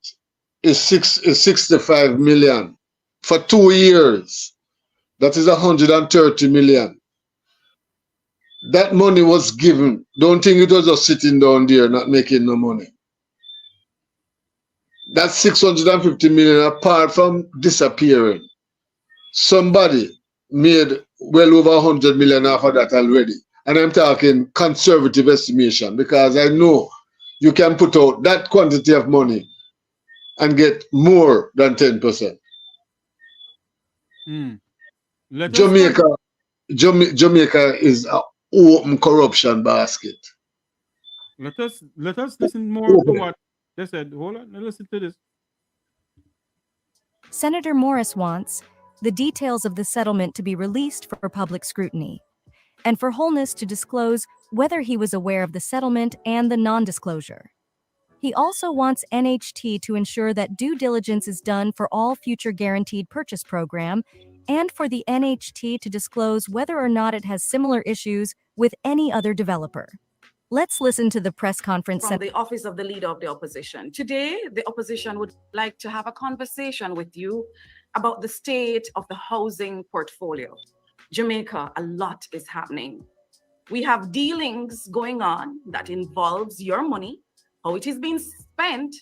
is 65 million for 2 years. That is 130 million. That money was given. Don't think it was just sitting down there not making no money. That's 650 million apart from disappearing. Somebody made well over 100 million off of that already. And I'm talking conservative estimation, because I know you can put out that quantity of money and get more than 10%. Jamaica is an open corruption basket. Let us listen more to what they said. Hold on, let's listen to this. Senator Morris wants the details of the settlement to be released for public scrutiny, and for Holness to disclose whether he was aware of the settlement and the non-disclosure. He also wants NHT to ensure that due diligence is done for all future guaranteed purchase program, and for the NHT to disclose whether or not it has similar issues with any other developer. Let's listen to the press conference from the office of the leader of the opposition. Today, the opposition would like to have a conversation with you about the state of the housing portfolio. Jamaica, a lot is happening. We have dealings going on that involves your money, how it is being spent,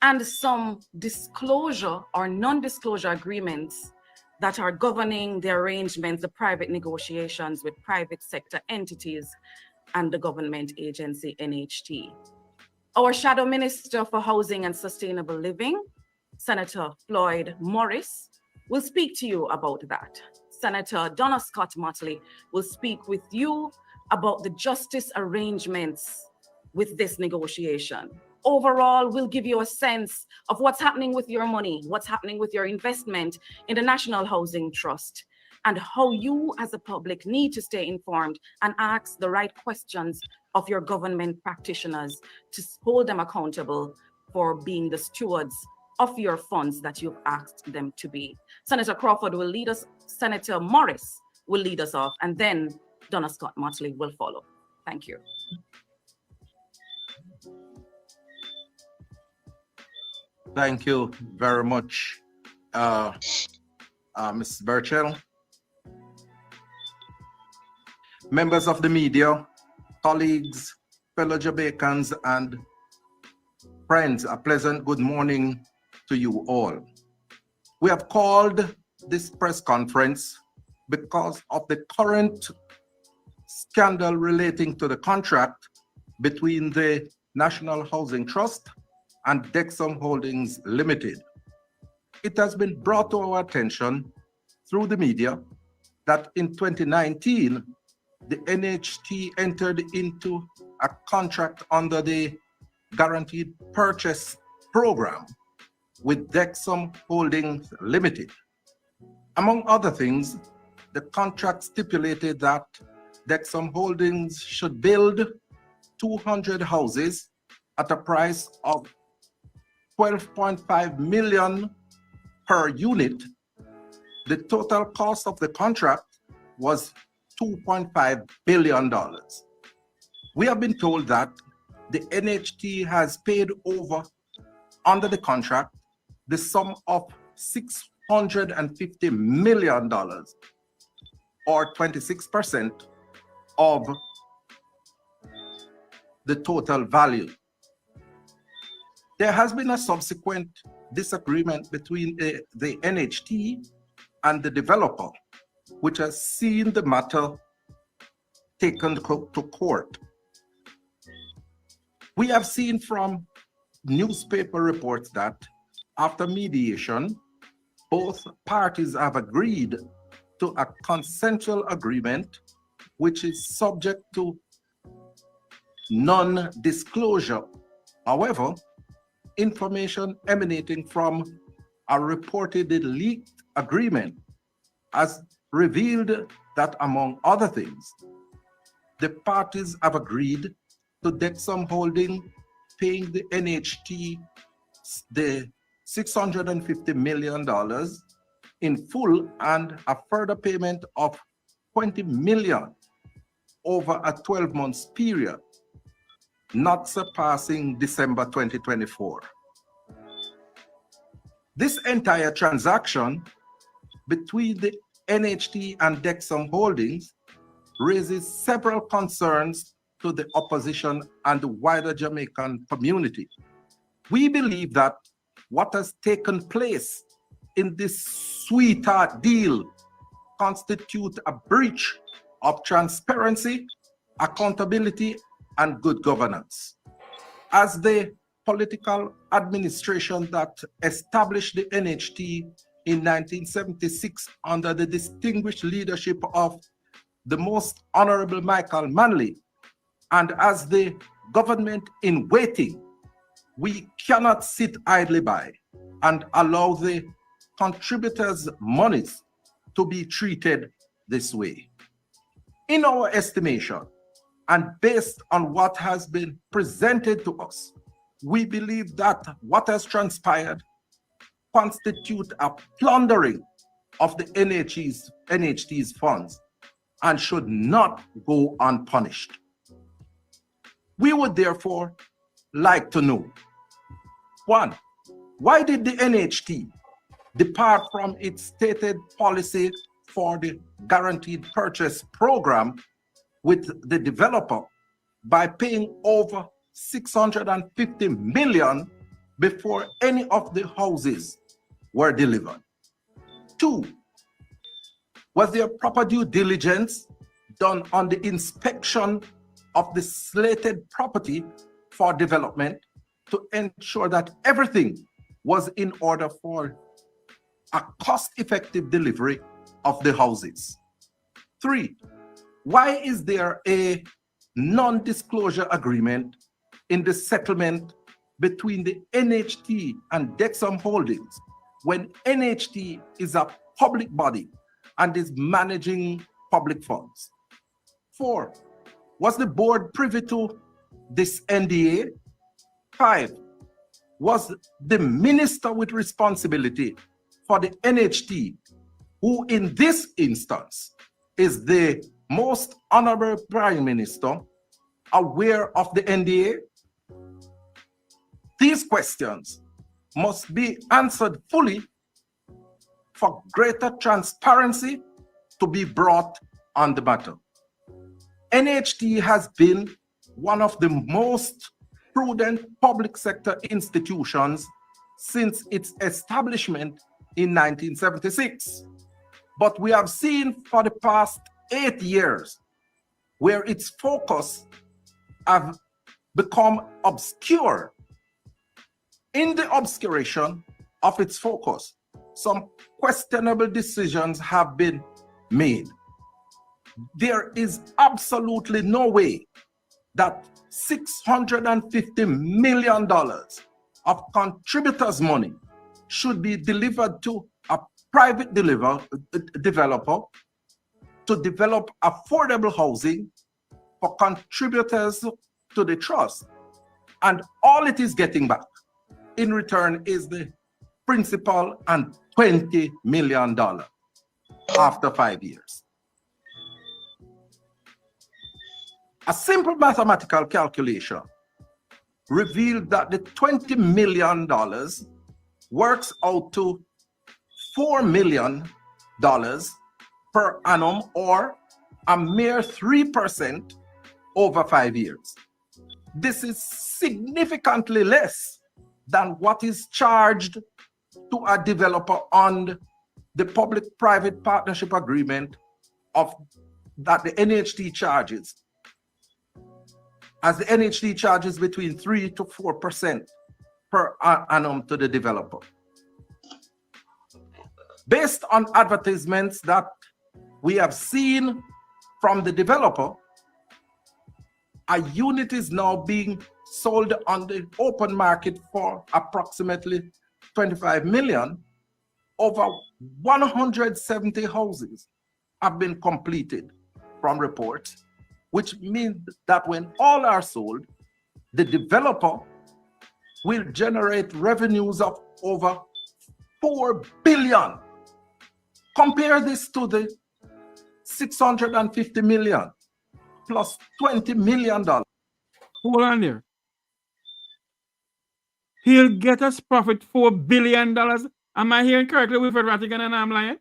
and some disclosure or non-disclosure agreements that are governing the arrangements, the private negotiations with private sector entities and the government agency NHT. Our Shadow Minister for Housing and Sustainable Living, Senator Floyd Morris, will speak to you about that. Senator Donna Scott Motley will speak with you about the justice arrangements with this negotiation. Overall, we'll give you a sense of what's happening with your money, what's happening with your investment in the National Housing Trust, and how you as a public need to stay informed and ask the right questions of your government practitioners to hold them accountable for being the stewards of your funds that you've asked them to be. Senator Crawford will lead us, Senator Morris will lead us off, and then Donna Scott Motley will follow. Thank you. Thank you very much, Ms. Burchell. Members of the media, colleagues, fellow Jamaicans, and friends, a pleasant good morning to you all. We have called this press conference because of the current scandal relating to the contract between the National Housing Trust and Dexum Holdings Limited. It has been brought to our attention through the media that in 2019, the NHT entered into a contract under the Guaranteed Purchase Program with Dexum Holdings Limited. Among other things, the contract stipulated that Dexum Holdings should build 200 houses at a price of $12.5 million per unit, the total cost of the contract was $2.5 billion. We have been told that the NHT has paid over, under the contract, the sum of $650 million, or 26% of the total value. There has been a subsequent disagreement between the NHT and the developer, which has seen the matter taken to court. We have seen from newspaper reports that after mediation, both parties have agreed to a consensual agreement, which is subject to non-disclosure. However, information emanating from a reportedly leaked agreement has revealed that, among other things, the parties have agreed to Dexam Holding paying the NHT the $650 million in full and a further payment of $20 million over a 12-month period, not surpassing December 2024. This entire transaction between the NHT and Dexam Holdings raises several concerns to the opposition and the wider Jamaican community. We believe that what has taken place in this sweetheart deal constitutes a breach of transparency, accountability, and good governance. As the political administration that established the NHT in 1976 under the distinguished leadership of the Most Honorable Michael Manley, and as the government in waiting, we cannot sit idly by and allow the contributors' monies to be treated this way. In our estimation, and based on what has been presented to us, we believe that what has transpired constitutes a plundering of the NHT's funds and should not go unpunished. We would therefore like to know, one, why did the NHT depart from its stated policy for the guaranteed purchase program with the developer by paying over $650 million before any of the houses were delivered? Two, was there proper due diligence done on the inspection of the slated property for development to ensure that everything was in order for a cost-effective delivery of the houses? Three, why is there a non-disclosure agreement in the settlement between the NHT and Dexam Holdings when NHT is a public body and is managing public funds? Four, was the board privy to this NDA? Five, was the minister with responsibility for the NHT, who in this instance is the Most Honorable Prime Minister, aware of the NDA? These questions must be answered fully for greater transparency to be brought on the matter. NHT has been one of the most prudent public sector institutions since its establishment in 1976. But we have seen for the past 8 years where its focus have become obscure. In the obscuration of its focus, some questionable decisions have been made. There is absolutely no way that $650 million of contributors' money should be delivered to a private developer to develop affordable housing for contributors to the trust. And all it is getting back in return is the principal, and $20 million after 5 years. A simple mathematical calculation revealed that the $20 million works out to $4 million per annum, or a mere 3% over 5 years. This is significantly less than what is charged to a developer on the public-private partnership agreement of that the NHT charges, as the NHT charges between 3 to 4% per annum to the developer. Based on advertisements that we have seen from the developer, a unit is now being sold on the open market for approximately 25 million. Over 170 houses have been completed from reports, which means that when all are sold, the developer will generate revenues of over 4 billion. Compare this to the 650 million plus $20 million. Hold on there. He'll get us profit $4 billion. Am I hearing correctly, Wilfred Rattigan, and I'm lying?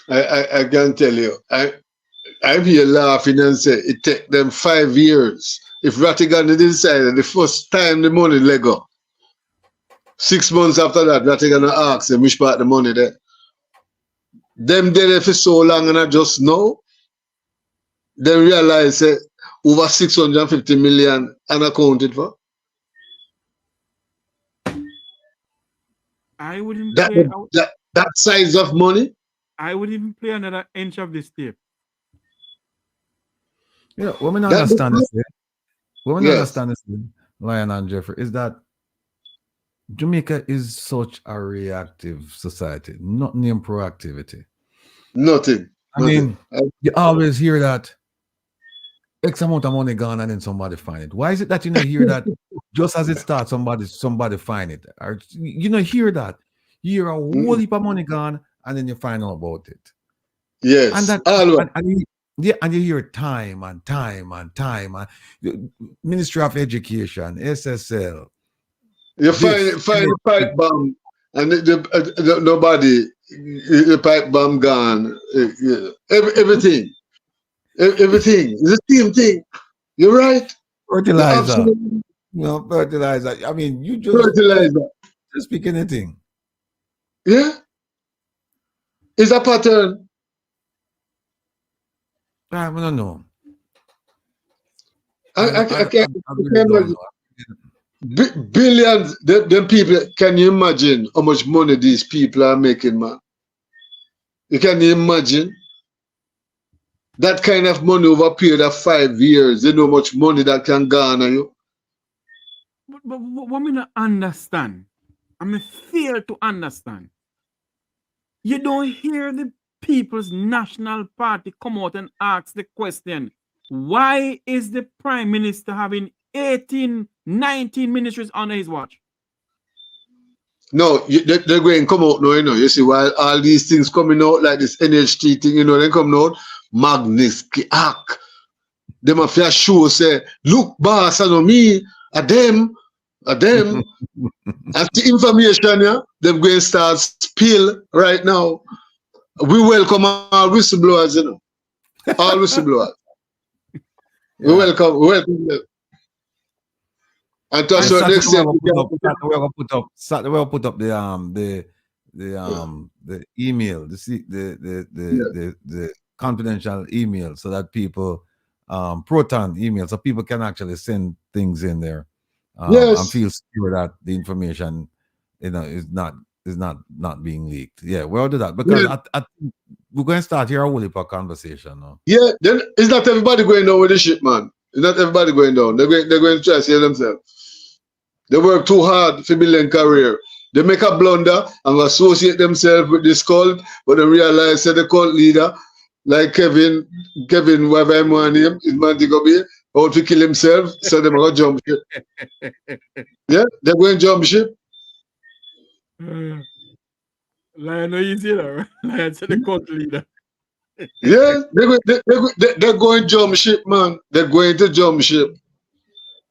I can tell you, I'm here laughing and say it take them 5 years. If Rattigan decided the first time the money let go, 6 months after that, Rattigan asked him which part the money there. Them there for so long and I just know. Then realize over 650 million unaccounted for. I wouldn't That, play that size of money. I wouldn't even play another inch of this tape. You know, what we don't understand this, Lion and Jeffrey, is that Jamaica is such a reactive society, nothing in proactivity. Nothing. I mean, you always hear that X amount of money gone and then somebody find it. Why is it that you don't hear that just as it starts, somebody find it? Or you don't hear that. You hear a whole heap of money gone and then you find out about it. Yes. And that and you hear time and time and time. And Ministry of Education, SSL. You find the pipe bomb and nobody, the pipe bomb gone. Everything. Everything. It's the same thing. You're right. Fertilizer. Fertilizer. I mean, you just fertilizer. Just pick anything. Yeah. It's a pattern. I don't know. I can't imagine. Billions, them people, can you imagine how much money these people are making, man? You can imagine that kind of money over a period of 5 years. You know how much money that can garner you. But what I don't understand, I fail to understand. You don't hear the People's National Party come out and ask the question, why is the Prime Minister having 18, 19 ministries under his watch? No, they're going to come out now, you know. You see, while all these things coming out, like this NHT thing, you know, they come out, Magnitsky Act. Them a fair show say, look, boss, I know me, a them. As the information, yeah, them going to start spill right now. We welcome all whistleblowers, you know. All whistleblowers. Yeah. We welcome them. And to a certain extent, we'll put up the email, the confidential email, so that people Proton email, so people can actually send things in there. Yes. And feel secure that the information, you know, is not being leaked. Yeah, we'll do that because we're going to start here a whole heap of conversation now. Yeah, then it's not everybody going down with the shit, man. It's not everybody going down. They're going to try to save themselves. They work too hard for building career. They make a blunder and associate themselves with this cult, but they realize that the cult leader, like Kevin, whatever I'm on him, his man to go be out to kill himself, so they're going to jump ship. Yeah, they're going to jump ship. Lion, no easy, though. Lion said the court leader. Yeah, they're going jump ship, man. They're going to jump ship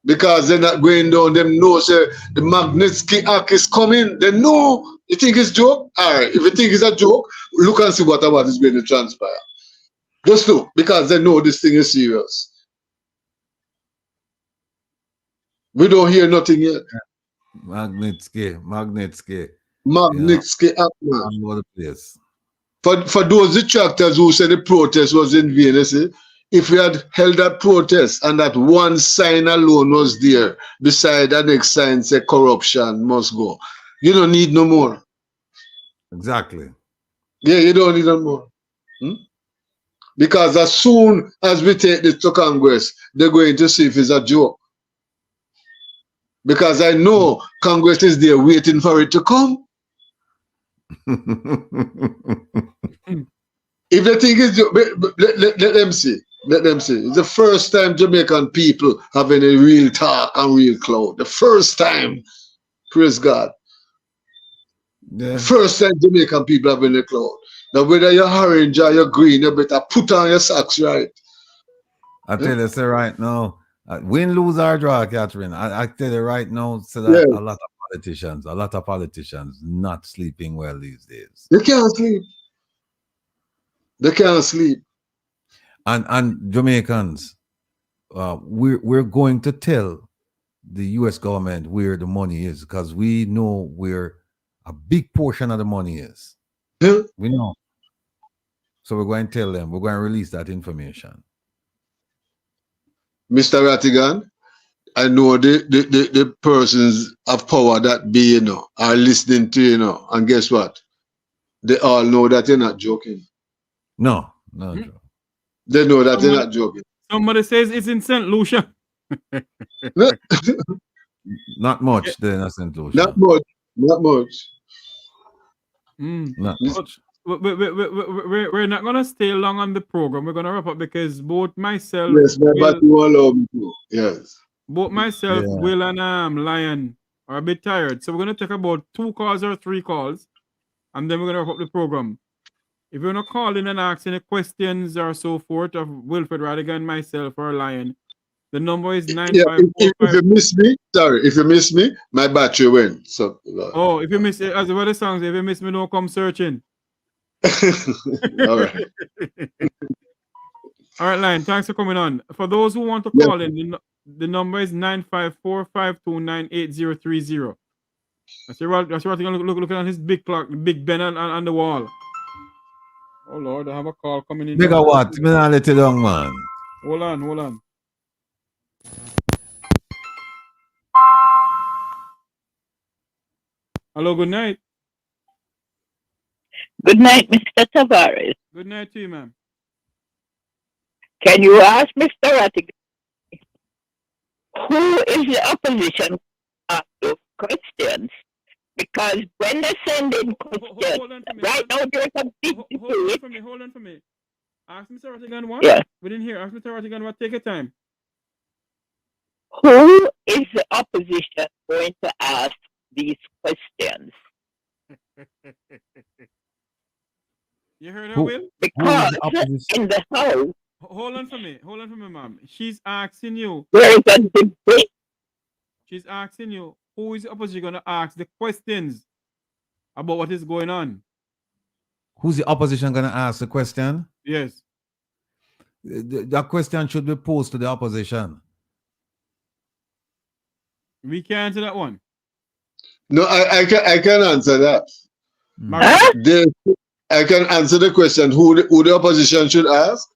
because they're not going down. Them know say the Magnitsky Act is coming. They know. You think it's joke? All right. If you think it's a joke, look and see what is going to transpire. Just look, because they know this thing is serious. We don't hear nothing yet. Magnitsky. Magnitsky Act, man. All over the place. For those detractors who said the protest was in vain, they say, if we had held that protest and that one sign alone was there, beside the next sign say corruption must go, you don't need no more. Exactly. Yeah, you don't need no more. Because as soon as we take this to Congress, they're going to see if it's a joke. Because I know Congress is there waiting for it to come. If they think it's let them see. Let them see. It's the first time Jamaican people have any real talk and real clout. The first time. Praise God. Yeah. First time Jamaican people have any clout. Now whether you're orange or you're green, you better put on your socks right. I tell you, say right now, win, lose, or draw, Catherine. I tell you right now, so that a lot of politicians not sleeping well these days. They can't sleep. They can't sleep. And Jamaicans, we're going to tell the U.S. government where the money is, because we know where a big portion of the money is. Yeah. We know. So we're going to tell them. We're going to release that information. Mr. Rattigan, I know the persons of power that be, are listening to, and guess what? They all know that you're not joking. No. They know that they're not joking. Somebody says it's in St. Lucia. Not much there in St. Lucia. Not much. Not much. Not much. We're not going to stay long on the program. We're going to wrap up because both myself... Yes, but you allow me to. Yes. Both myself, Will, and Lion are a bit tired. So we're going to take about 2 calls or 3 calls. And then we're going to wrap up the program. If you want to call in and ask any questions or so forth of Wilfred Radigan, myself, or Lion, the number is 9545. If you miss me, sorry, if you miss me, my battery went. So. Oh, if you miss it, as what the song says, if you miss me, don't come searching. All right. All right, Lion, thanks for coming on. For those who want to call in, the number is 954-529-8030. That's what you're looking at his big clock, big Ben on the wall. Oh Lord, I have a call coming in. Bigger what? Me not let it down, man. Hold on. Hello, good night. Good night, Mr. Tavares. Good night to you, ma'am. Can you ask Mr. Rattigan who is the opposition to those questions? Because when they send in questions, right now there's a big debate. Hold on for me. Ask Mr. Rattigan what? Yeah. We didn't hear. Ask Mr. Rattigan what? Take your time. Who is the opposition going to ask these questions? You heard her, Will? Because in the House... Hold on for me, ma'am. She's asking you. There is a debate. She's asking you, who is the opposition going to ask the questions about what is going on? Who's the opposition going to ask the question? Yes. That question should be posed to the opposition. We can't answer that one. No, I can answer that. I can answer the question who the opposition should ask.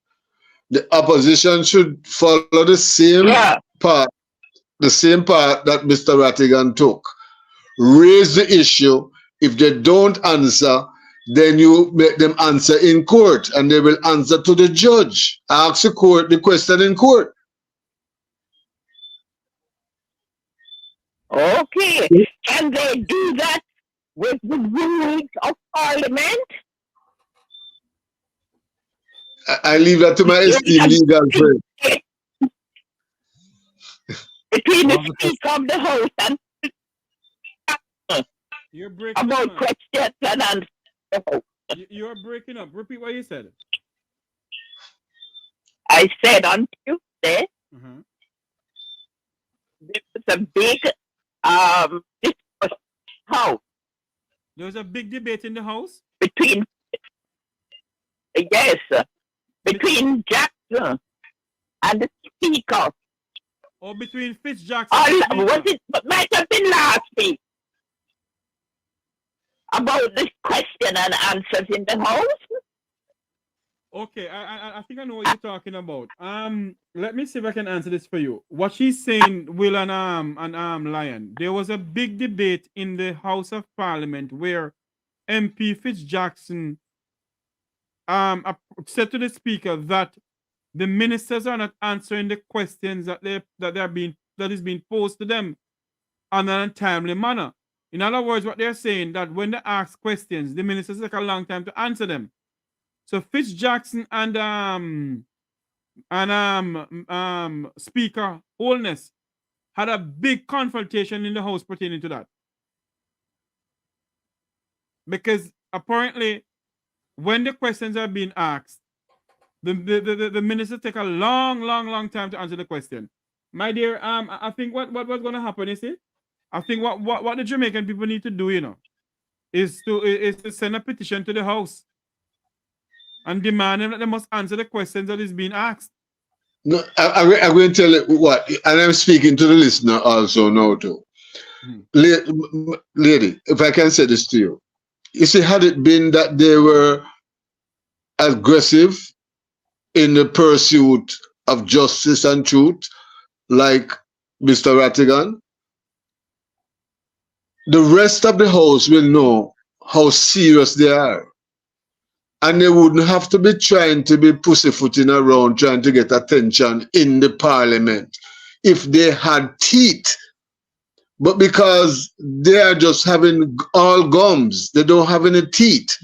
The opposition should follow the same path that Mr. Rattigan took. Raise the issue. If they don't answer, then you make them answer in court, and they will answer to the judge. Ask the court the question in court. Okay. Can they do that with the rules of Parliament? I leave that to my esteemed legal friend. Between the Speaker of the House and You're breaking about up, man. questions and answers. You're breaking up. Repeat what you said. I said on Tuesday, Uh-huh. there was a big discussion house There was a big debate in the House. between, yes, between Jackson and the speaker. Or between Fitz Jackson and the Was Speaker. it might have been last week about this question and answers in the house? Okay, I think I know what you're talking about. Let me see if I can answer this for you. What she's saying, Will and Lion, there was a big debate in the House of Parliament where MP Fitz Jackson said to the Speaker that the ministers are not answering the questions that is being posed to them in a timely manner. In other words, what they're saying that when they ask questions, the ministers take a long time to answer them. So Fitz Jackson and Speaker Holness had a big confrontation in the House pertaining to that. Because apparently, when the questions are being asked, the minister take a long time to answer the question. My dear, I think what's going to happen is I think what the Jamaican people need to do, is to send a petition to the House and demand them that they must answer the questions that is being asked. No, I'm going to tell you what, and I'm speaking to the listener also now too. Lady, if I can say this to you. You see, had it been that they were aggressive in the pursuit of justice and truth, like Mr. Rattigan, the rest of the House will know how serious they are. And they wouldn't have to be trying to be pussyfooting around trying to get attention in the Parliament if they had teeth. But because they are just having all gums, they don't have any teeth.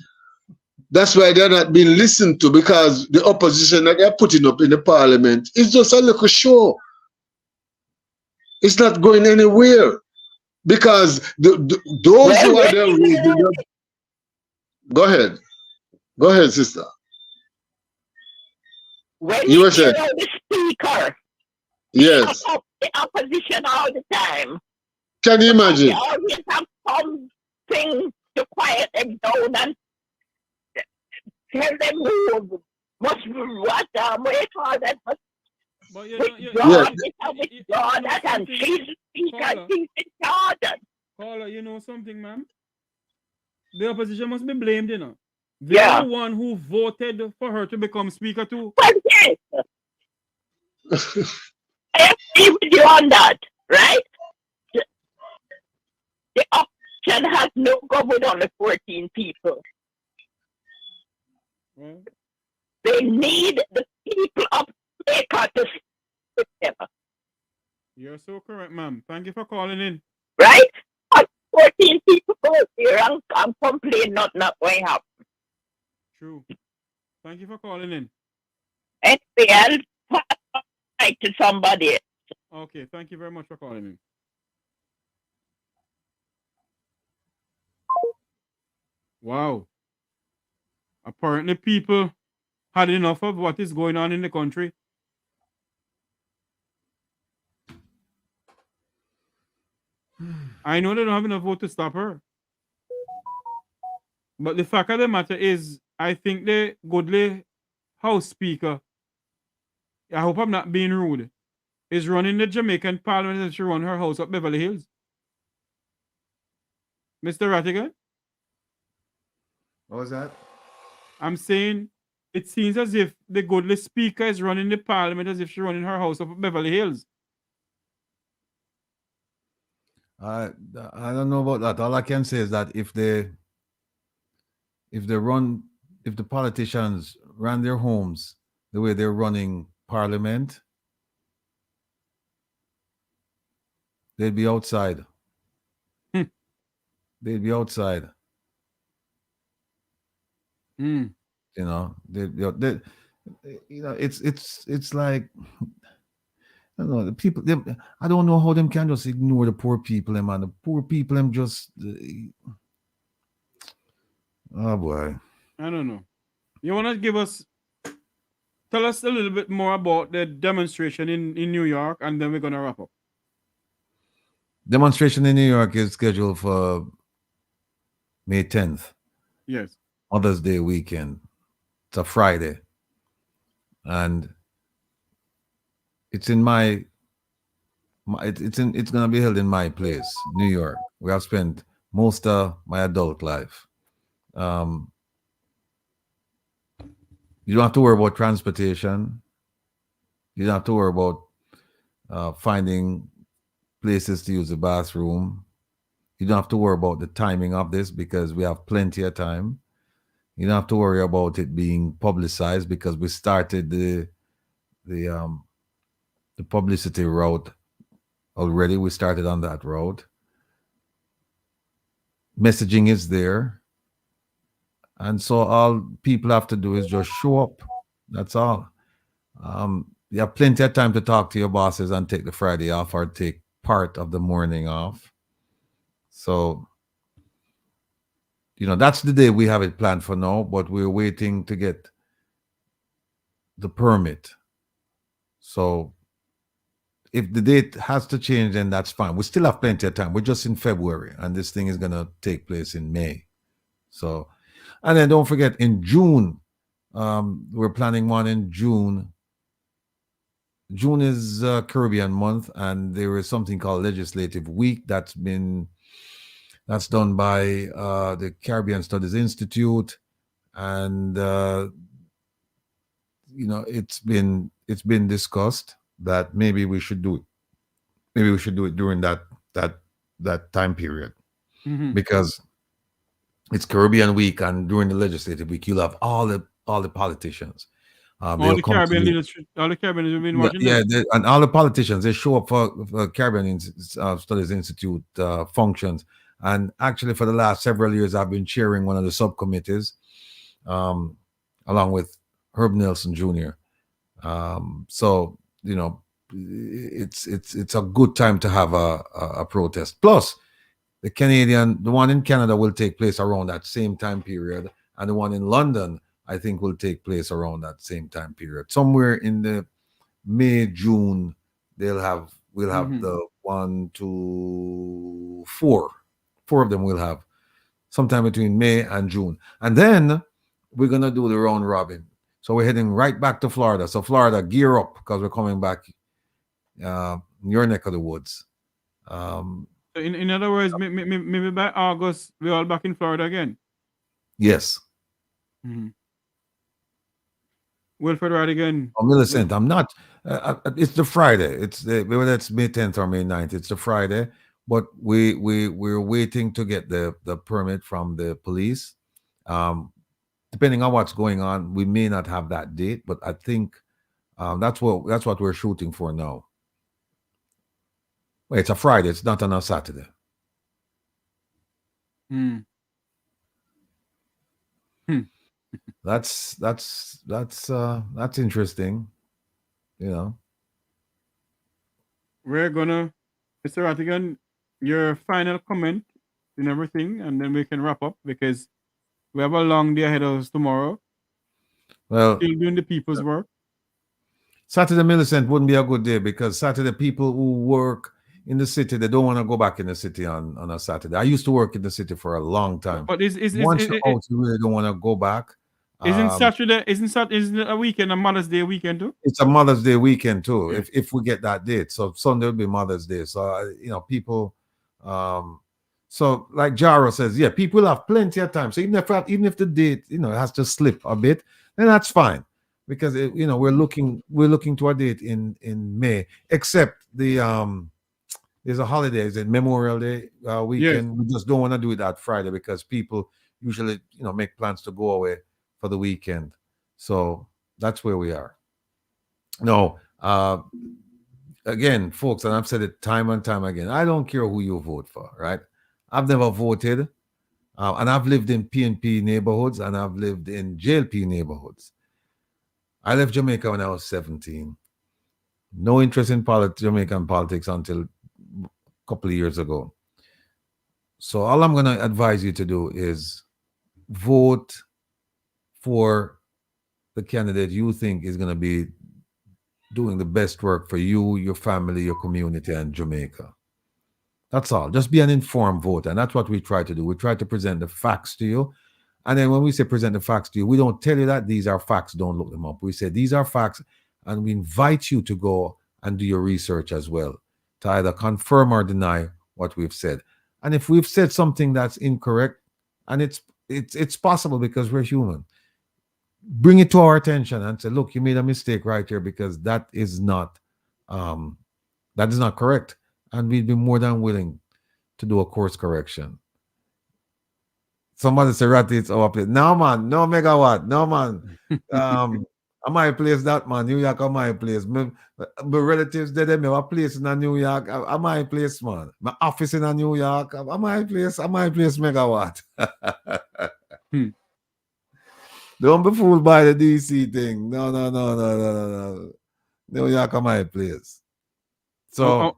That's why they're not being listened to, because the opposition that they're putting up in the Parliament is just a little show. It's not going anywhere. Because those who are there raising up. Go ahead. Go ahead, sister. When you you were saying, the speaker, yes. up the opposition all the time. Can you imagine? They always have something to quiet them down and tell them who must what you call that, must withdraw that and see the speaker, keep it charged. Caller, you know something, ma'am? The opposition must be blamed, They're the one who voted for her to become speaker too. Well, yes. I agree with you on that, right? The opposition has no go with only 14 people. Well, they need the people of Jamaica to speak with them. You're so correct, ma'am. Thank you for calling in. Right? 14 people go here and complain nothing not going to happen. True. Thank you for calling in. Anyway, I'll pass it to somebody else. Okay, thank you very much for calling in. Wow. Apparently people had enough of what is going on in the country. I know they don't have enough vote to stop her. But the fact of the matter is, I think the goodly House Speaker, I hope I'm not being rude, is running the Jamaican Parliament as she run her house up Beverly Hills. Mr. Rattigan? What was that? I'm saying it seems as if the goodly Speaker is running the Parliament as if she's running her house up Beverly Hills. I don't know about that. All I can say is that if the politicians ran their homes the way they're running Parliament, they'd be outside. They'd be outside. Mm. You know, it's like, I don't know, the people. I don't know how them can just ignore the poor people, man. The poor people, them just. Oh boy. I don't know. You want to tell us a little bit more about the demonstration in New York, and then we're going to wrap up. Demonstration in New York is scheduled for May 10th, Yes. Mother's Day weekend. It's a Friday. And it's in it's gonna be held in my place, New York, where I've spent most of my adult life. Um, you don't have to worry about transportation. You don't have to worry about finding places to use the bathroom. You don't have to worry about the timing of this because we have plenty of time. You don't have to worry about it being publicized because we started the um, the publicity route already. We started on that road. Messaging is there. And so all people have to do is just show up. That's all. You have plenty of time to talk to your bosses and take the Friday off or take part of the morning off. So, that's the day we have it planned for now, but we're waiting to get the permit. So if the date has to change, then that's fine. We still have plenty of time. We're just in February, and this thing is going to take place in May. So, and then don't forget, in June, we're planning one in June. June is Caribbean month, and there is something called Legislative Week that's done by the Caribbean Studies Institute, and it's been discussed that maybe we should do it. Maybe we should do it during that time period, because it's Caribbean Week, and during the Legislative Week, you'll have all the politicians. All They'll the come to Caribbean you. leaders, all the Caribbean have been Yeah, watching yeah, this. and all the politicians, they show up for Caribbean Studies Institute functions. And actually, for the last several years, I've been chairing one of the subcommittees, along with Herb Nelson Jr. So it's a good time to have a protest. Plus, the one in Canada will take place around that same time period, and the one in London, I think, will take place around that same time period. Somewhere in the May, June, we'll have the 1, 2, 4. 4 of them we'll have sometime between May and June. And then we're gonna do the round robin. So we're heading right back to Florida. So Florida, gear up, because we're coming back in your neck of the woods. In other words, maybe by August, we're all back in Florida again. Yes. Wilfred Radigan. Oh, Millicent, I'm not. It's the Friday. Whether it's May 10th or May 9th. It's the Friday, but we're waiting to get the permit from the police. Depending on what's going on, we may not have that date, but I think that's what we're shooting for now. Well, it's a Friday. It's not on a Saturday. That's interesting. We're gonna, Mr. Ratigan, your final comment and everything, and then we can wrap up because we have a long day ahead of us tomorrow. Well, still doing the people's work. Saturday, Millicent, wouldn't be a good day because Saturday, people who work in the city, they don't want to go back in the city on a Saturday. I used to work in the city for a long time. But once you're out, you really don't want to go back. Isn't Saturday? Isn't a weekend, a Mother's Day weekend too? It's a Mother's Day weekend too. Yeah. If we get that date, so Sunday will be Mother's Day. So people. So like Jaro says, yeah, people have plenty of time. So even if the date has to slip a bit, then that's fine, because we're looking to a date in May. Except there's a holiday, is it Memorial Day weekend? Yes. We just don't want to do it that Friday because people usually make plans to go away for the weekend. So that's where we are. No, again, folks, and I've said it time and time again, I don't care who you vote for, right? I've never voted, and I've lived in PNP neighborhoods, and I've lived in JLP neighborhoods. I left Jamaica when I was 17. No interest in Jamaican politics until a couple of years ago. So all I'm going to advise you to do is vote for the candidate you think is going to be doing the best work for you, your family, your community, and Jamaica. That's all. Just be an informed voter. And that's what we try to do. We try to present the facts to you. And then when we say present the facts to you, we don't tell you that these are facts, don't look them up. We say these are facts, and we invite you to go and do your research as well to either confirm or deny what we've said. And if we've said something that's incorrect, and it's possible because we're human, bring it to our attention and say, look, you made a mistake right here because that is not correct. And we'd be more than willing to do a course correction. Somebody say Ratty, it's our place. No, man, no megawatt, no, man. I might place that, man. New York, I might place. My relatives, they have a place in New York. I might place, man. My office in New York, I might place megawatt. Don't be fooled by the DC thing. No. New York, I might place. So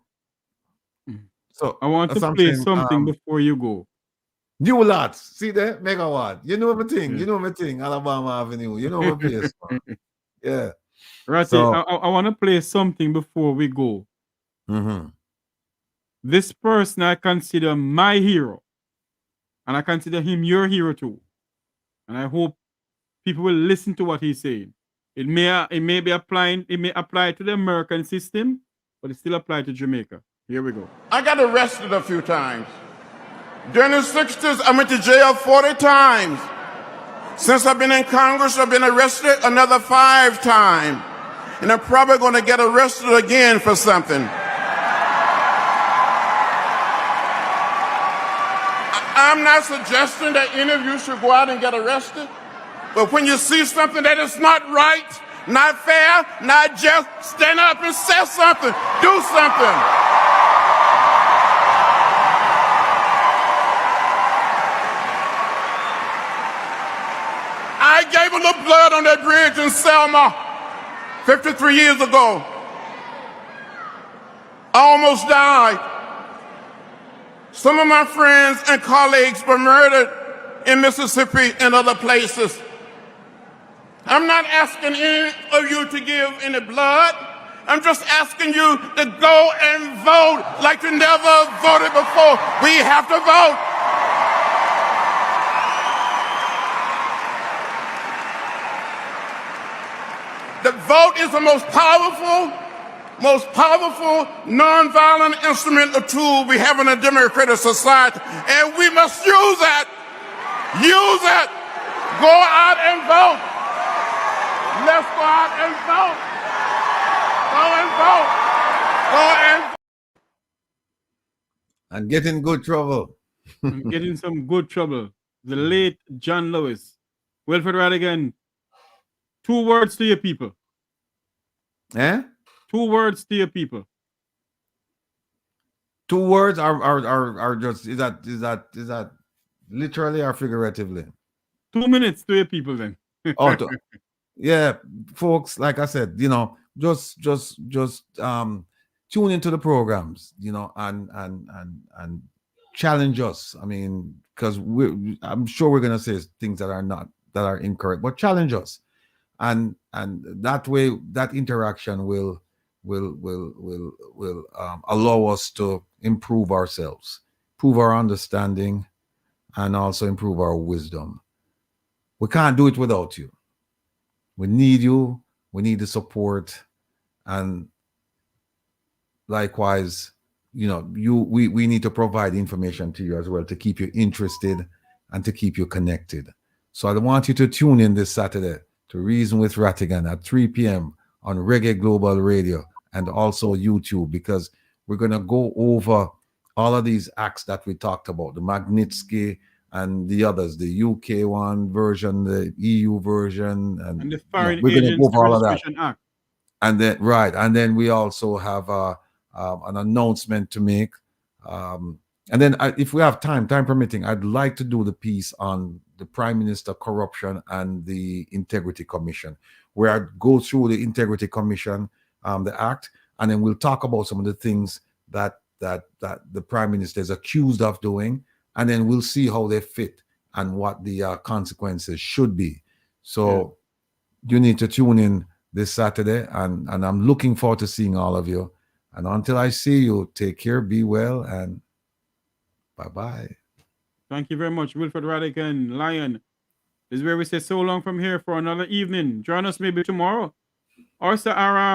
I want to play something before you go. New lots. See there? Megawatt. You know my thing. Yeah. You know my thing. Alabama Avenue. You know my place. Yeah. Right. So, I want to play something before we go. Mm-hmm. This person I consider my hero. And I consider him your hero too. And I hope people will listen to what he's saying. It may be applying, it may apply to the American system, but it still applies to Jamaica. Here we go. I got arrested a few times. During the 60s, I went to jail 40 times. Since I've been in Congress, I've been arrested another 5 times. And I'm probably going to get arrested again for something. I'm not suggesting that any of you should go out and get arrested. But when you see something that is not right, not fair, not just, stand up and say something. Do something. I gave a little blood on that bridge in Selma 53 years ago. I almost died. Some of my friends and colleagues were murdered in Mississippi and other places. I'm not asking any of you to give any blood. I'm just asking you to go and vote like you never voted before. We have to vote. The vote is the most powerful, nonviolent instrument or tool we have in a democratic society, and we must use it. Use it. Go out and vote. Let's go out and vote. Go and vote. Go and vote. And get in good trouble. Get in some good trouble. The late John Lewis. Wilfred Radigan. 2 words to your people. Eh? 2 words to your people. 2 words are just is that literally or figuratively? 2 minutes to your people then. Yeah, folks, like I said, you know, just tune into the programs, you know, and challenge us. I mean, because I'm sure we're gonna say things that are incorrect, but challenge us. And that way, that interaction will allow us to improve ourselves, improve our understanding, and also improve our wisdom. We can't do it without you. We need you. We need the support, and likewise, you know, we need to provide information to you as well to keep you interested and to keep you connected. So I want you to tune in this Saturday to Reason with Rattigan at 3 p.m. on Reggae Global Radio and also YouTube, because we're going to go over all of these acts that we talked about, the Magnitsky and the others, the UK one version, the EU version, and the Foreign we're going to go over all of that. Act. And then, right, and then we also have an announcement to make. And then if we have time permitting, I'd like to do the piece on the Prime Minister corruption and the Integrity Commission, where I go through the Integrity Commission, the act, and then we'll talk about some of the things that the Prime Minister is accused of doing, and then we'll see how they fit and what the consequences should be. So you need to tune in this Saturday, and I'm looking forward to seeing all of you. And until I see you, take care, be well, and bye-bye. Thank you very much, Wilfred Raddick and Lion. This is where we say so long from here for another evening. Join us maybe tomorrow or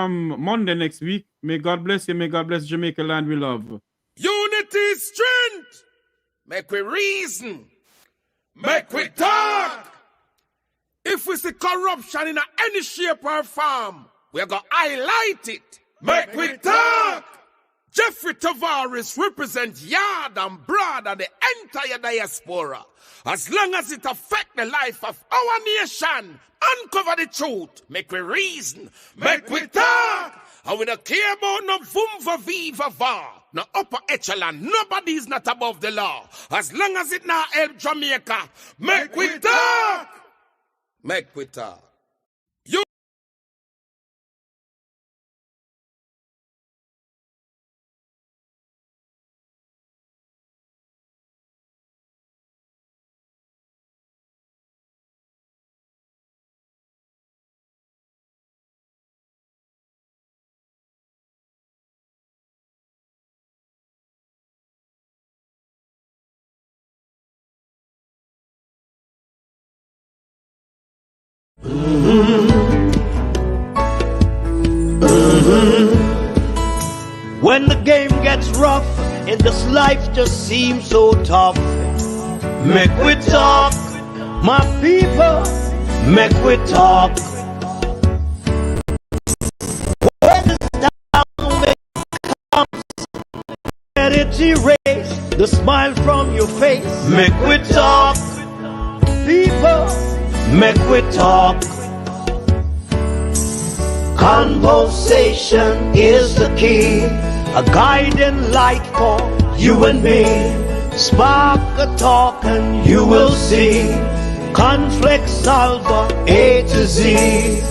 Monday next week. May God bless you. May God bless Jamaica land we love. Unity is strength. Make we reason. Make we talk. If we see corruption in any shape or form, we're going to highlight it. Make we talk. Jeffrey Tavares represents yard and broad and the entire diaspora. As long as it affects the life of our nation, uncover the truth. Make we reason. Make we talk. And we don't care about no vumva viva va. No upper echelon. Nobody is not above the law. As long as it not help Jamaica. Make we talk. Make we talk. When the game gets rough and this life just seems so tough, make we talk, my people, make we talk. When the sound comes, let it erase the smile from your face. Make we talk, people, make we talk. Conversation is the key, a guiding light for you and me. Spark a talk and you will see. Conflict solver A to Z.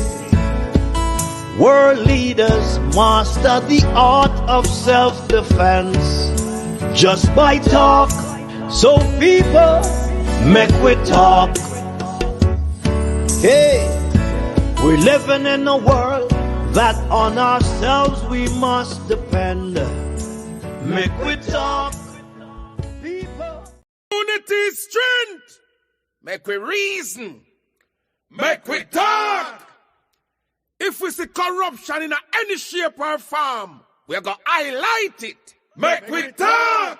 World leaders master the art of self-defense just by talk. So people, make we talk. Hey, we're living in a world that on ourselves we must depend. Make we talk, people. Unity is strength. Make we reason. Make we talk. If we see corruption in any shape or form, we're going to highlight it. Make we talk.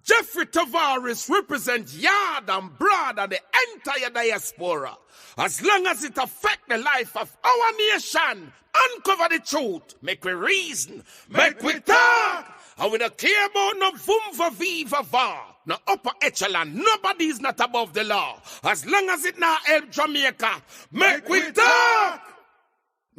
Jeffrey Tavares represents yard and broad and the entire diaspora. As long as it affects the life of our nation, uncover the truth. Make we reason. Make we talk. And we don't care about no vumva viva va. No upper echelon. Nobody is not above the law. As long as it not help Jamaica, make we talk.